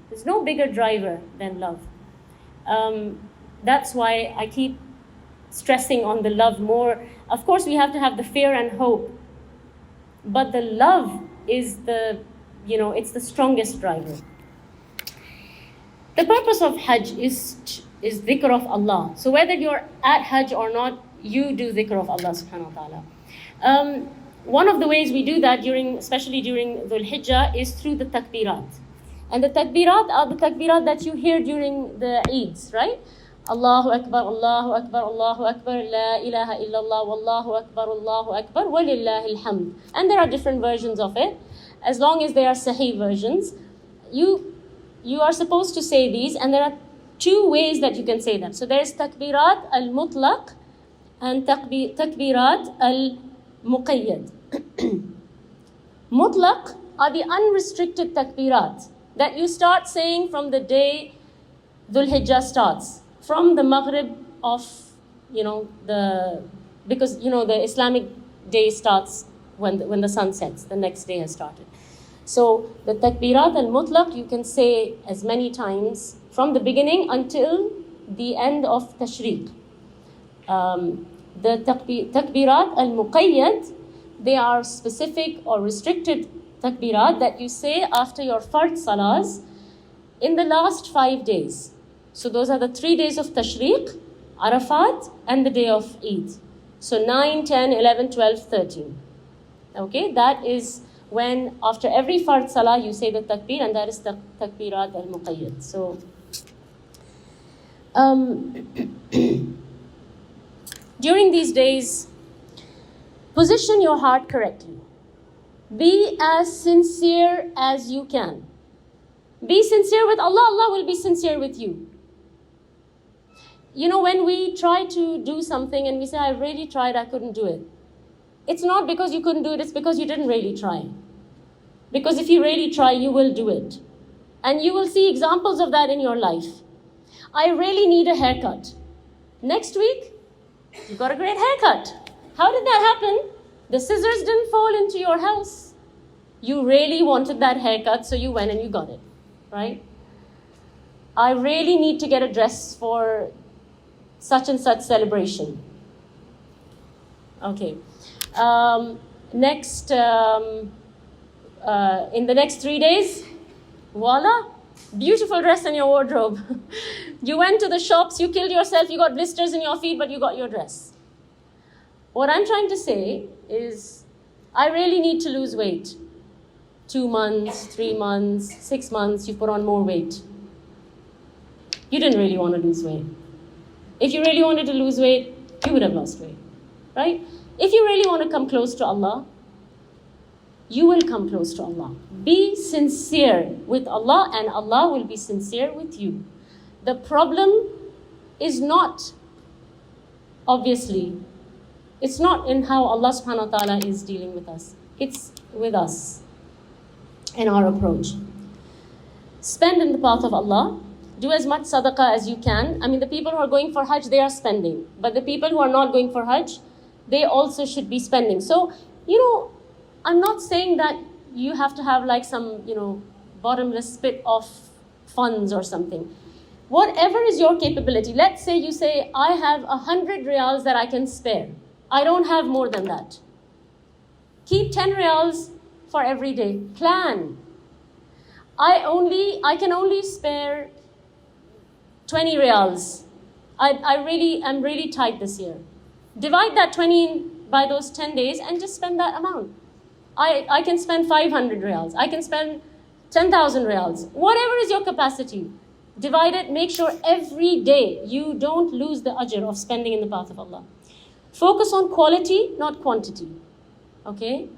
There's no bigger driver than love. That's why I keep stressing on the love more. Of course, we have to have the fear and hope. But the love is it's the strongest driver. The purpose of Hajj is dhikr of Allah. So whether you're at Hajj or not, you do dhikr of Allah subhanahu wa ta'ala. One of the ways we do that, especially during Dhul Hijjah, is through the takbirat. And the takbirat are the takbirat that you hear during the Eids, right? Allahu Akbar, Allahu Akbar, Allahu Akbar, La ilaha illallah, Wallahu Akbar, Allahu Akbar, Walillahi alhamd. And there are different versions of it. As long as they are Sahih versions, you are supposed to say these, and there are two ways that you can say them. So there is takbirat al-mutlaq and takbirat al-muqayyad. Mutlaq are the unrestricted takbirat that you start saying from the day Dhul Hijjah starts, from the Maghrib of, because the Islamic day starts when the sun sets, the next day has started. So the takbirat al-mutlaq you can say as many times from the beginning until the end of Tashriq. The takbirat al-muqayyad, they are specific or restricted takbirat that you say after your fard salahs in the last 5 days. So those are the 3 days of Tashriq, Arafat, and the day of Eid. So 9, 10, 11, 12, 13. Okay, that is when after every fard salah you say the takbir, and that is takbirat al-muqayyad. So during these days, position your heart correctly. Be as sincere as you can. Be sincere with Allah, Allah will be sincere with you. When we try to do something and we say, I really tried, I couldn't do it. It's not because you couldn't do it, it's because you didn't really try. Because if you really try, you will do it. And you will see examples of that in your life. I really need a haircut. Next week, you got a great haircut. How did that happen? The scissors didn't fall into your house. You really wanted that haircut, so you went and you got it, right? I really need to get a dress for such and such celebration. Okay. In the next 3 days, voila, beautiful dress in your wardrobe. You went to the shops, you killed yourself, you got blisters in your feet, but you got your dress. What I'm trying to say is, I really need to lose weight. 2 months, 3 months, 6 months, you put on more weight. You didn't really want to lose weight. If you really wanted to lose weight, you would have lost weight, right? If you really want to come close to Allah, you will come close to Allah. Be sincere with Allah, and Allah will be sincere with you. The problem is not, obviously, it's not in how Allah subhanahu wa ta'ala is dealing with us. It's with us and our approach. Spend in the path of Allah. Do as much sadaqah as you can. The people who are going for Hajj, they are spending. But the people who are not going for Hajj, they also should be spending. So, I'm not saying that you have to have like some, bottomless pit of funds or something. Whatever is your capability. Let's say you say, I have 100 riyals that I can spare. I don't have more than that. Keep 10 riyals for every day. Plan. I can only spare 20 riyals. I'm really tight this year. Divide that 20 by those 10 days and just spend that amount. I can spend 500 riyals. I can spend 10,000 riyals. Whatever is your capacity, divide it. Make sure every day you don't lose the ajr of spending in the path of Allah. Focus on quality, not quantity. Okay?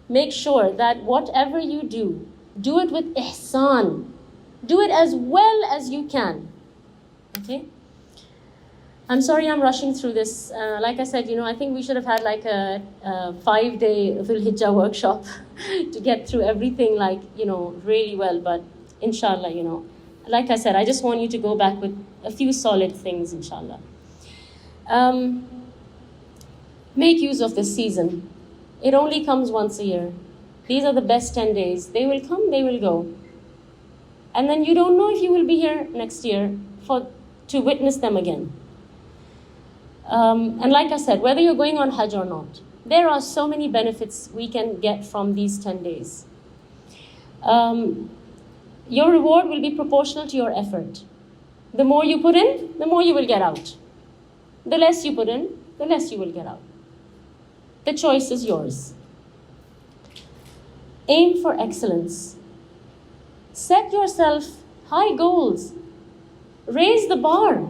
Make sure that whatever you do it with ihsan. Do it as well as you can. Okay? I'm sorry I'm rushing through this. Like I said, I think we should have had like a 5-day Dhul Hijjah workshop to get through everything really well. But inshallah, like I said, I just want you to go back with a few solid things, inshallah. Make use of this season. It only comes once a year. These are the best 10 days. They will come, they will go. And then you don't know if you will be here next year to witness them again. And like I said, whether you're going on Hajj or not, there are so many benefits we can get from these 10 days. Your reward will be proportional to your effort. The more you put in, the more you will get out. The less you put in, the less you will get out. The choice is yours. Aim for excellence. Set yourself high goals. Raise the bar.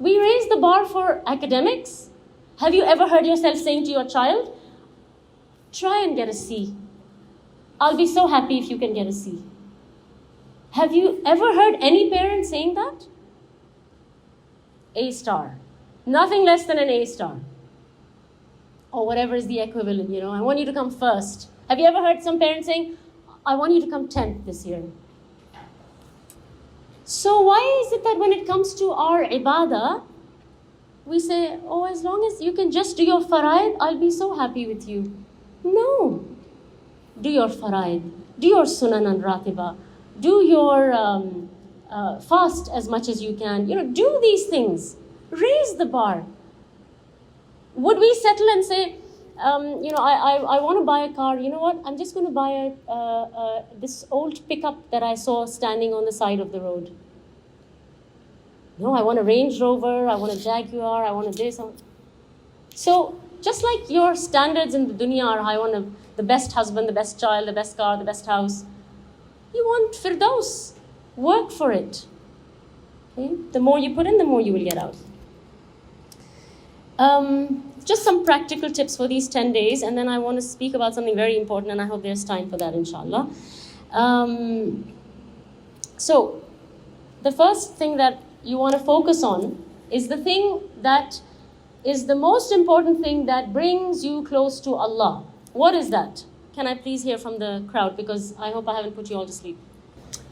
We raise the bar for academics. Have you ever heard yourself saying to your child, try and get a C. I'll be so happy if you can get a C. Have you ever heard any parent saying that? A star. Nothing less than an A star. Or whatever is the equivalent, I want you to come first. Have you ever heard some parents saying, I want you to come 10th this year? So why is it that when it comes to our ibadah, we say, oh, as long as you can just do your faraid, I'll be so happy with you. No. Do your faraid. Do your sunan and ratiba. Do your fast as much as you can. Do these things. Raise the bar. Would we settle and say, I want to buy a car. You know what? I'm just going to buy this old pickup that I saw standing on the side of the road. No, I want a Range Rover. I want a Jaguar. I want a this. So, just like your standards in the dunya are high, I want the best husband, the best child, the best car, the best house. You want Firdaus. Work for it. Okay? The more you put in, the more you will get out. Just some practical tips for these 10 days, and then I want to speak about something very important, and I hope there's time for that, inshallah. So, the first thing that you want to focus on is the thing that is the most important thing that brings you close to Allah. What is that? Can I please hear from the crowd, because I hope I haven't put you all to sleep.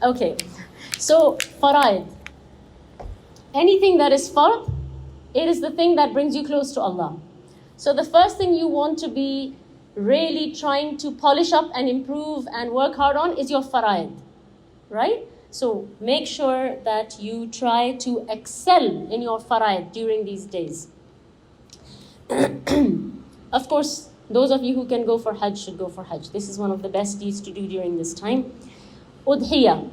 Okay, so faraid. Anything that is fard, it is the thing that brings you close to Allah. So the first thing you want to be really trying to polish up and improve and work hard on is your faraid, right? So make sure that you try to excel in your faraid during these days. Of course, those of you who can go for Hajj should go for Hajj. This is one of the best deeds to do during this time. Udhiyah.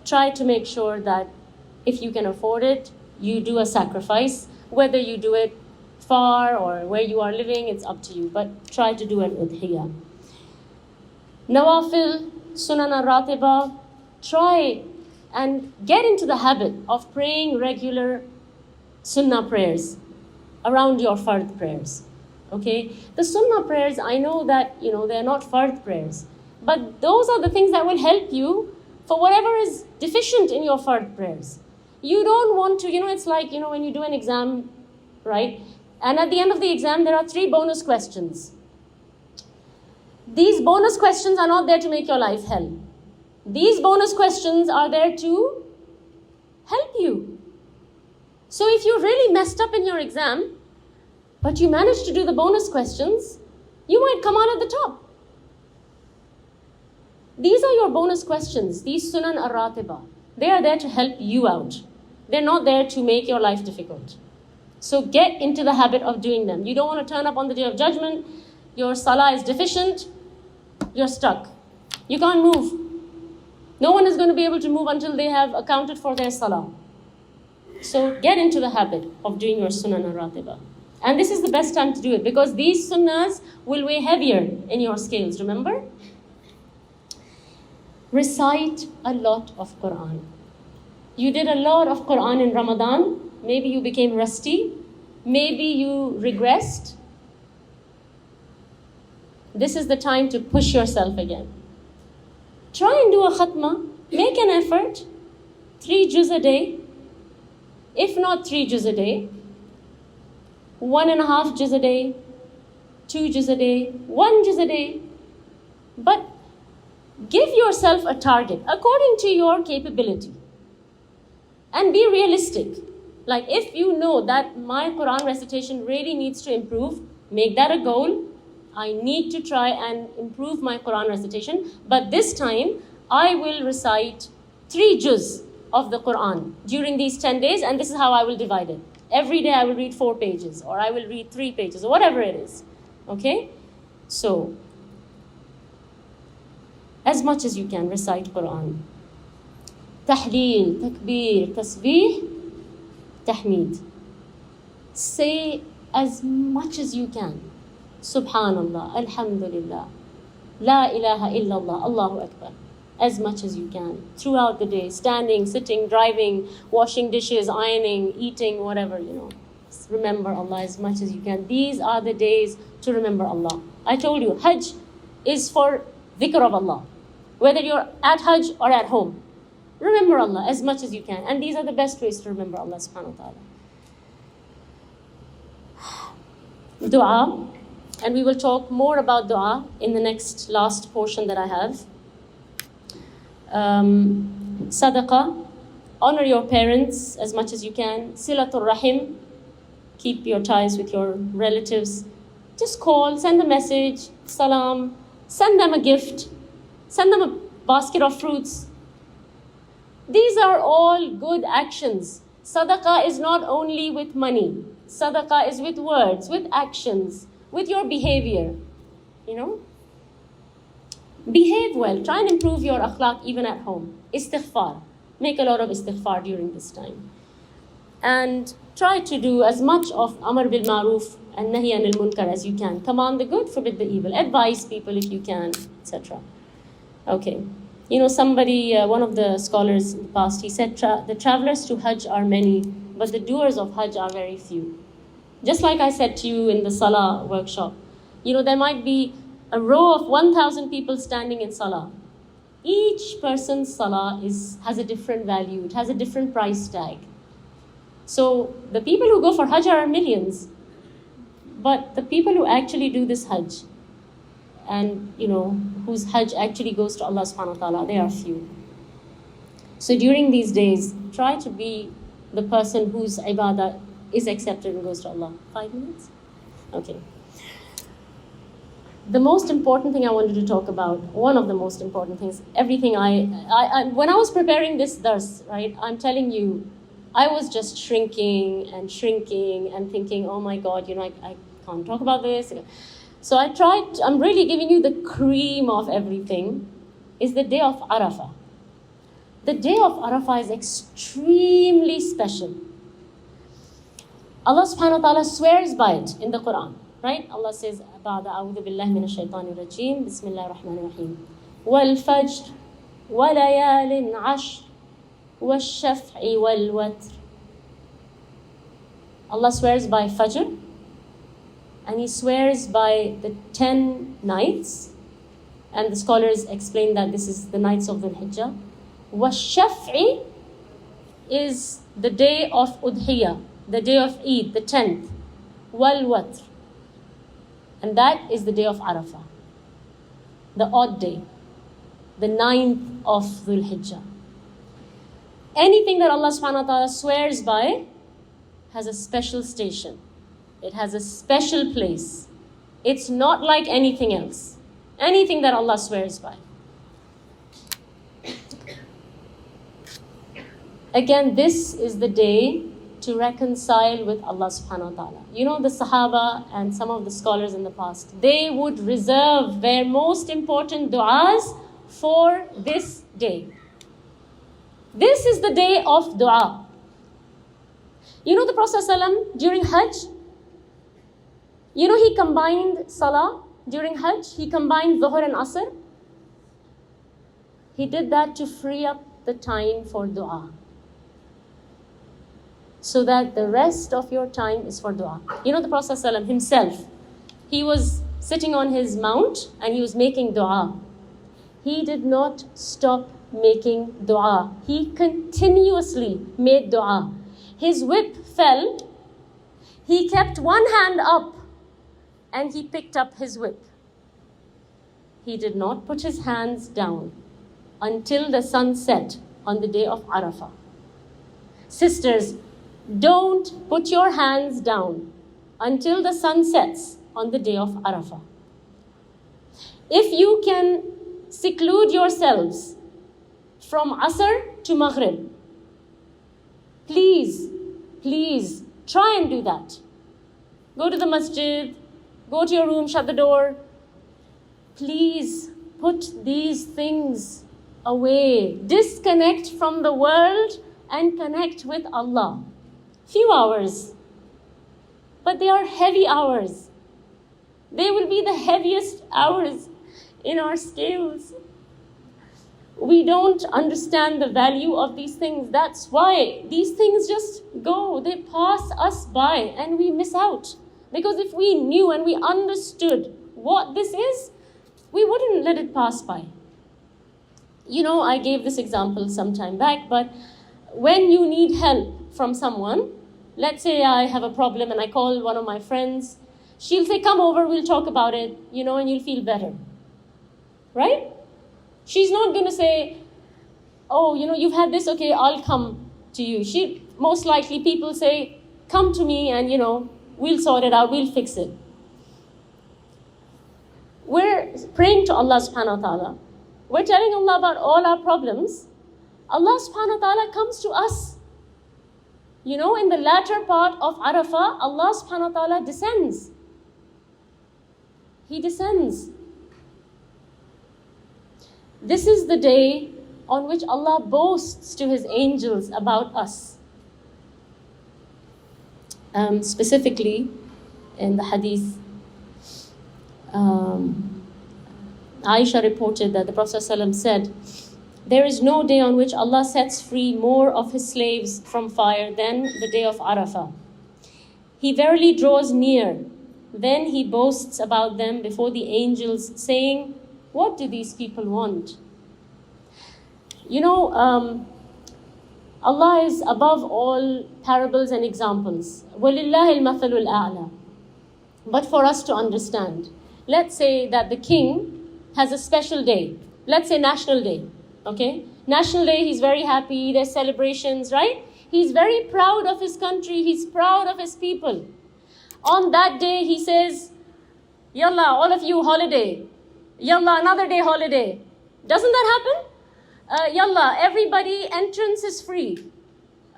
Try to make sure that if you can afford it, you do a sacrifice. Whether you do it far or where you are living, it's up to you. But try to do an udhiyah. Nawafil, sunan al-ratiba. Try and get into the habit of praying regular sunnah prayers around your fard prayers. Okay? The sunnah prayers, I know that, they're not fard prayers. But those are the things that will help you for whatever is deficient in your fard prayers. You don't want to, it's like, when you do an exam, right? And at the end of the exam, there are 3 bonus questions. These bonus questions are not there to make your life hell. These bonus questions are there to help you. So if you really messed up in your exam, but you managed to do the bonus questions, you might come out at the top. These are your bonus questions, these sunan ar-ratiba. They are there to help you out. They're not there to make your life difficult. So get into the habit of doing them. You don't want to turn up on the day of judgment, your salah is deficient, you're stuck. You can't move. No one is going to be able to move until they have accounted for their salah. So get into the habit of doing your sunan al-ratiba. And this is the best time to do it, because these sunnahs will weigh heavier in your scales, remember? Recite a lot of Quran. You did a lot of Quran in Ramadan. Maybe you became rusty. Maybe you regressed. This is the time to push yourself again. Try and do a khatma. Make an effort. 3 juz a day. If not 3 juz a day, 1.5 juz a day, 2 juz a day, 1 juz a day. But give yourself a target according to your capability. And be realistic. Like if you know that my Quran recitation really needs to improve, make that a goal. I need to try and improve my Quran recitation. But this time, I will recite 3 juz of the Quran during these 10 days. And this is how I will divide it. Every day I will read 4 pages. Or I will read 3 pages. Or whatever it is. Okay? So, as much as you can, recite Quran. Tahleel, takbir, tasbih, tahmeed. Say as much as you can. Subhanallah, Alhamdulillah, La ilaha illallah, Allahu Akbar. As much as you can throughout the day, standing, sitting, driving, washing dishes, ironing, eating, whatever, Just remember Allah as much as you can. These are the days to remember Allah. I told you, Hajj is for dhikr of Allah. Whether you're at Hajj or at home, remember Allah as much as you can. And these are the best ways to remember Allah subhanahu wa ta'ala. Dua, and we will talk more about dua in the last portion that I have. Sadaqah, honor your parents as much as you can. Silatul Rahim, keep your ties with your relatives. Just call, send a message, salam, send them a gift, send them a basket of fruits. These are all good actions. Sadaqah is not only with money. Sadaqah is with words, with actions, with your behavior. Behave well. Try and improve your akhlaq even at home. Istighfar. Make a lot of istighfar during this time. And try to do as much of Amr bil Ma'ruf and Nahi anil Munkar as you can. Command the good, forbid the evil. Advise people if you can, etc. Okay. Somebody, one of the scholars in the past, he said the travelers to Hajj are many, but the doers of Hajj are very few. Just like I said to you in the Salah workshop, there might be a row of 1,000 people standing in Salah. Each person's Salah has a different value. It has a different price tag. So the people who go for Hajj are millions. But the people who actually do this Hajj and, whose Hajj actually goes to Allah subhanahu wa ta'ala, they are few. So during these days, try to be the person whose ibadah is accepted and goes to Allah. 5 minutes? Okay. The most important thing I wanted to talk about, one of the most important things, everything when I was preparing this dars, right, I'm telling you, I was just shrinking and thinking, oh my God, I can't talk about this. So I'm really giving you the cream of everything, is the day of Arafah. The day of Arafah is extremely special. Allah subhanahu wa ta'ala swears by it in the Quran. Right? Allah says, بعد أعوذ بالله من الشيطان الرجيم بسم الله الرحمن الرحيم والفجر وليال عشر والشفع والوتر. Allah swears by Fajr, and He swears by the 10 nights, and the scholars explain that this is the nights of Dhul Hijjah. والشفع is the day of Udhiyah, the day of Eid, the 10th. والوتر, and that is the day of Arafah, the odd day, the 9th of Dhul Hijjah. Anything that Allah subhanahu wa ta'ala swears by has a special station. It has a special place. It's not like anything else. Anything that Allah swears by. Again, this is the day to reconcile with Allah subhanahu wa ta'ala. The Sahaba and some of the scholars in the past, they would reserve their most important du'as for this day. This is the day of dua. The Prophet ﷺ during Hajj, he combined Salah during Hajj, he combined Dhuhr and Asr. He did that to free up the time for dua, so that the rest of your time is for dua. The Prophet ﷺ himself, he was sitting on his mount and he was making dua. He did not stop making dua. He continuously made dua. His whip fell. He kept one hand up and he picked up his whip. He did not put his hands down until the sun set on the day of Arafah. Sisters, don't put your hands down until the sun sets on the day of Arafah. If you can seclude yourselves from Asr to Maghrib, please try and do that. Go to the masjid, go to your room, shut the door. Please put these things away. Disconnect from the world and connect with Allah. Few hours. but they are heavy hours. They will be the heaviest hours in our scales. We don't understand the value of these things. That's why these things just go. They pass us by and we miss out. Because if we knew and we understood what this is, we wouldn't let it pass by. I gave this example some time back, but when you need help from someone, let's say I have a problem and I call one of my friends, she'll say, come over, we'll talk about it, and you'll feel better. Right? She's not going to say, oh, you've had this, okay, I'll come to you. Most likely people say, come to me and, we'll sort it out, we'll fix it. We're praying to Allah subhanahu wa ta'ala. We're telling Allah about all our problems. Allah subhanahu wa ta'ala comes to us. In the latter part of Arafah, Allah subhanahu wa ta'ala descends. He descends. This is the day on which Allah boasts to His angels about us. Specifically, in the hadith, Aisha reported that the Prophet ﷺ said, there is no day on which Allah sets free more of His slaves from fire than the day of Arafah. He verily draws near, then He boasts about them before the angels, saying, what do these people want? Allah is above all parables and examples. وَلِلَّهِ الْمَثَلُ الْأَعْلَى. But for us to understand, let's say that the king has a special day. Let's say National Day. Okay? National Day, he's very happy, there's celebrations, right? He's very proud of his country, he's proud of his people. On that day, he says, Yalla, all of you, holiday. Yalla, another day, holiday. Doesn't that happen? Yalla, everybody, entrance is free.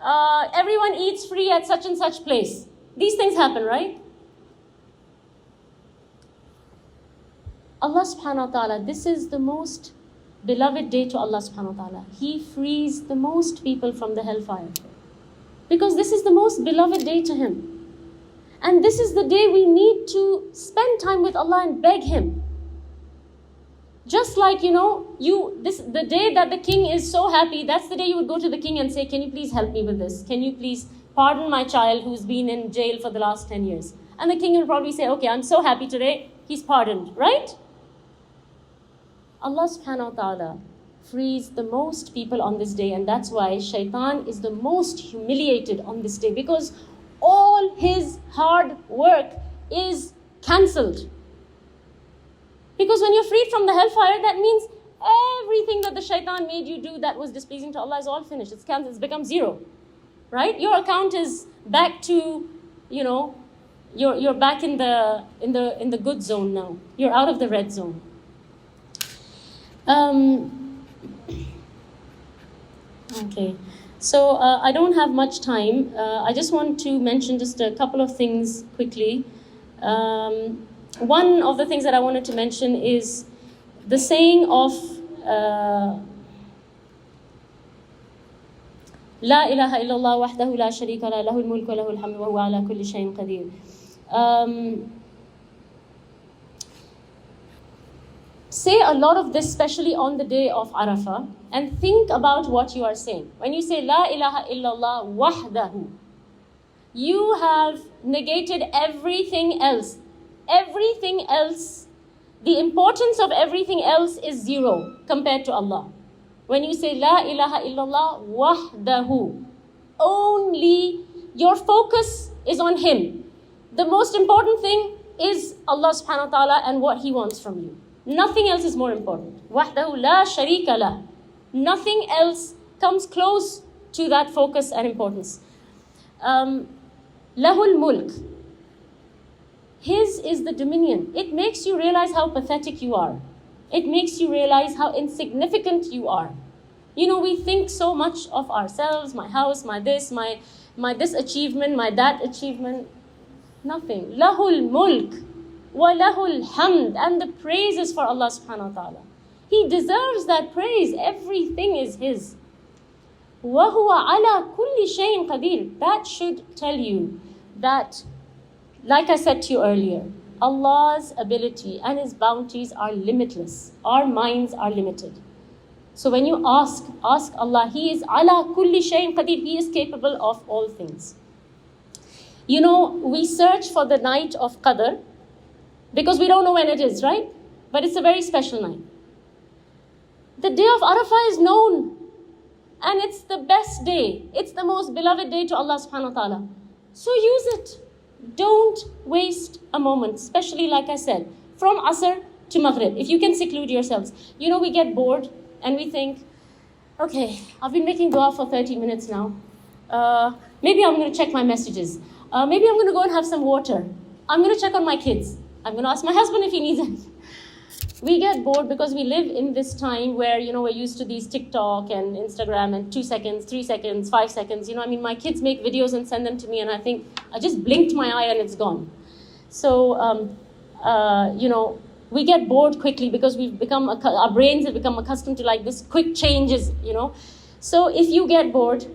Everyone eats free at such and such place. These things happen, right? Allah subhanahu wa ta'ala, this is the most beloved day to Allah subhanahu wa ta'ala. He frees the most people from the hellfire. Because this is the most beloved day to Him. And this is the day we need to spend time with Allah and beg Him. Just like, the day that the king is so happy, that's the day you would go to the king and say, can you please help me with this? Can you please pardon my child who's been in jail for the last 10 years? And the king will probably say, okay, I'm so happy today, he's pardoned, right? Allah subhanahu wa ta'ala frees the most people on this day, and that's why shaitan is the most humiliated on this day, because all his hard work is cancelled. Because when you're freed from the hellfire, that means everything that the shaitan made you do that was displeasing to Allah is all finished. It's cancelled, it's become zero. Right? Your account is back to, you're back in the good zone now. You're out of the red zone. Okay. So I don't have much time. I just want to mention just a couple of things quickly. One of the things that I wanted to mention is the saying of La ilaha illallah wahdahu la sharika la lahul mulku wa lahul hamdu wa huwa ala kulli shay'in qadir. Say a lot of this, especially on the day of Arafah, and think about what you are saying. When you say La ilaha illallah wahdahu, you have negated everything else. Everything else, the importance of everything else is zero compared to Allah. When you say La ilaha illallah wahdahu, only your focus is on Him. The most important thing is Allah subhanahu wa ta'ala and what He wants from you. Nothing else is more important. Wahdahu la sharika lah. Nothing else comes close to that focus and importance. Lahul mulk. His is the dominion. It makes you realize how pathetic you are. It makes you realize how insignificant you are. We think so much of ourselves, my house, my this achievement, my that achievement. Nothing. Lahul mulk wa lahul hamd. And the praise is for Allah subhanahu wa ta'ala. He deserves that praise. Everything is His. Wa huwa ala kulli shay'in qadir. That should tell you that like I said to you earlier, Allah's ability and His bounties are limitless. Our minds are limited. So when you ask Allah, He is ala kulli shayin qadir, He is capable of all things. You know, we search for the night of Qadr because we don't know when it is, right? But it's a very special night. The day of Arafah is known, and it's the best day. It's the most beloved day to Allah subhanahu wa ta'ala. So use it. Don't waste a moment, especially like I said, from Asr to Maghrib. If you can seclude yourselves. You know, we get bored and we think, okay, I've been making dua for 30 minutes now. Maybe I'm going to check my messages. Maybe I'm going to go and have some water. I'm going to check on my kids. I'm going to ask my husband if he needs anything. We get bored because we live in this time where, you know, we're used to these TikTok and Instagram and 2 seconds, 3 seconds, 5 seconds. You know, I mean, my kids make videos and send them to me and I think, I just blinked my eye and it's gone. So, you know, we get bored quickly because we've become, our brains have become accustomed to like this quick changes, you know. So if you get bored,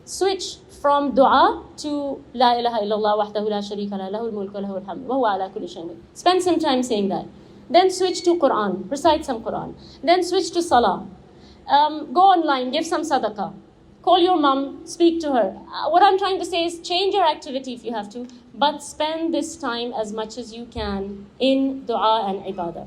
switch from dua to La ilaha illallah wahdahu la sharika la lahul mulku wa lahul hamd wa huwa ala kulli shay'in. Spend some time saying that. Then switch to Quran, recite some Quran. Then switch to Salah. Go online, give some sadaqah. Call your mom, speak to her. What I'm trying to say is change your activity if you have to, but spend this time as much as you can in dua and ibadah.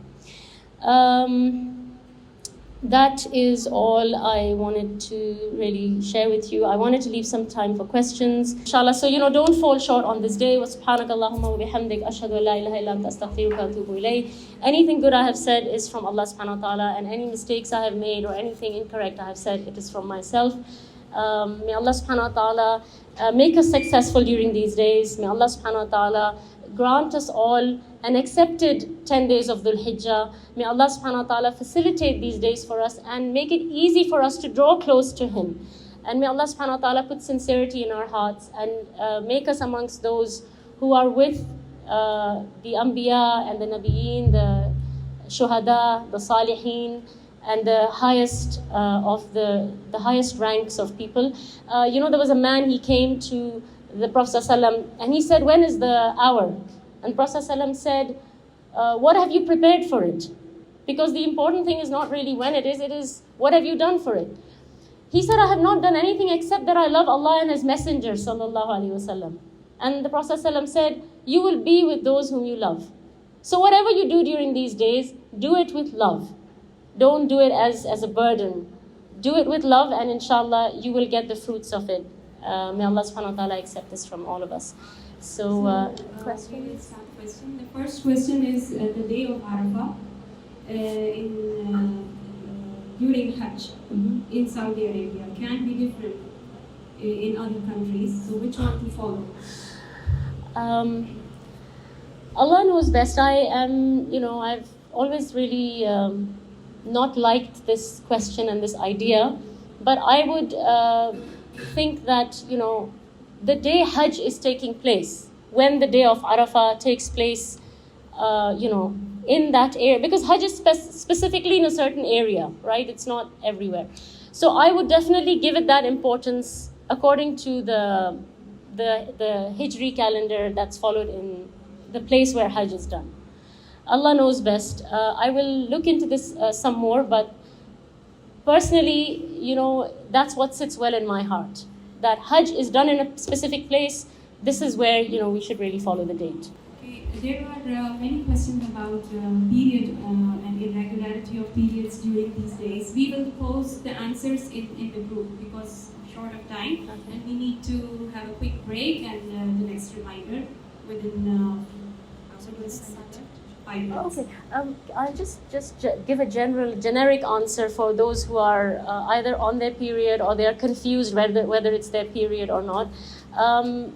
That is all I wanted to really share with you. I wanted to leave some time for questions. Inshallah, so you know, don't fall short on this day. Wa subhanakallahumma wa bihamdik ashhadu an la ilaha illa anta astaghfiruka wa atubu ilayk. Anything good I have said is from Allah subhanahu wa ta'ala, and any mistakes I have made or anything incorrect I have said, it is from myself. May Allah subhanahu wa ta'ala make us successful during these days. May Allah subhanahu wa ta'ala grant us all an accepted 10 days of Dhul Hijjah. May Allah subhanahu wa ta'ala facilitate these days for us and make it easy for us to draw close to Him. And may Allah subhanahu wa ta'ala put sincerity in our hearts and make us amongst those who are with the Anbiya and the Nabiyeen, the Shuhada, the Salihin, and the highest of the highest ranks of people. You know, there was a man, he came to the Prophet ﷺ and he said, when is the hour? And Prophet ﷺ said, what have you prepared for it? Because the important thing is not really when it is what have you done for it? He said, I have not done anything except that I love Allah and His Messenger sallallahu alaihi wasallam. And the Prophet ﷺ said, you will be with those whom you love. So whatever you do during these days, do it with love. Don't do it as a burden. Do it with love, and inshallah you will get the fruits of it. May Allah subhanahu wa ta'ala accept this from all of us. So, question. The first question is the day of Arafah during Hajj in Saudi Arabia can be different in other countries. So which one to follow? Allah knows best. I've always really not liked this question and this idea, but I would think that, you know, the day Hajj is taking place, when the day of Arafah takes place, you know, in that area, because Hajj is specifically in a certain area, right? It's not everywhere. So I would definitely give it that importance according to the Hijri calendar that's followed in the place where Hajj is done. Allah knows best. I will look into this some more, but personally, you know, that's what sits well in my heart. That Hajj is done in a specific place. This is where, you know, we should really follow the date. Okay. There are many questions about period and irregularity of periods during these days. We will post the answers in the group because I'm short of time, and we need to have a quick break and the next reminder within 5 minutes. Okay. I'll just give a generic answer for those who are either on their period or they are confused whether it's their period or not.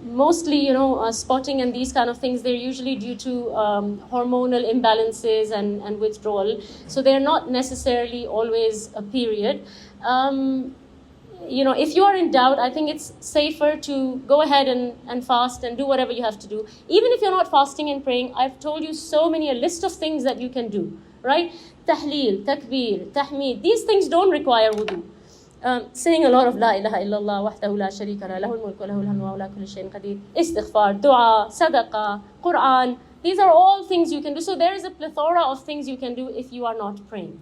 Mostly, you know, spotting and these kind of things, they're usually due to hormonal imbalances and withdrawal. So they're not necessarily always a period. You know, if you are in doubt, I think it's safer to go ahead and fast and do whatever you have to do. Even if you're not fasting and praying, I've told you a list of things that you can do, right? Tahleel, takbir, tahmeed, these things don't require wudu. saying a lot of La ilaha illallah wahdahu la sharika la lahul mulku wa lahul hamdu wa huwa ala kulli shay'in qadir, istighfar, dua, sadaqah, Quran. These are all things you can do. So there is a plethora of things you can do if you are not praying.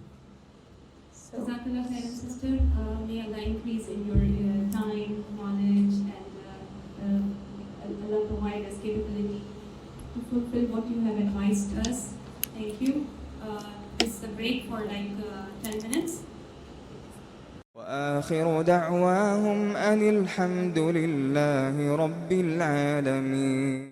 So, Jazakallahu Khairan, sister. May Allah increase in your time, knowledge, and Allah provide us capability to fulfill what you have advised us. Thank you. This is a break for like 10 minutes. وآخر دعواهم أن الحمد لله رب العالمين.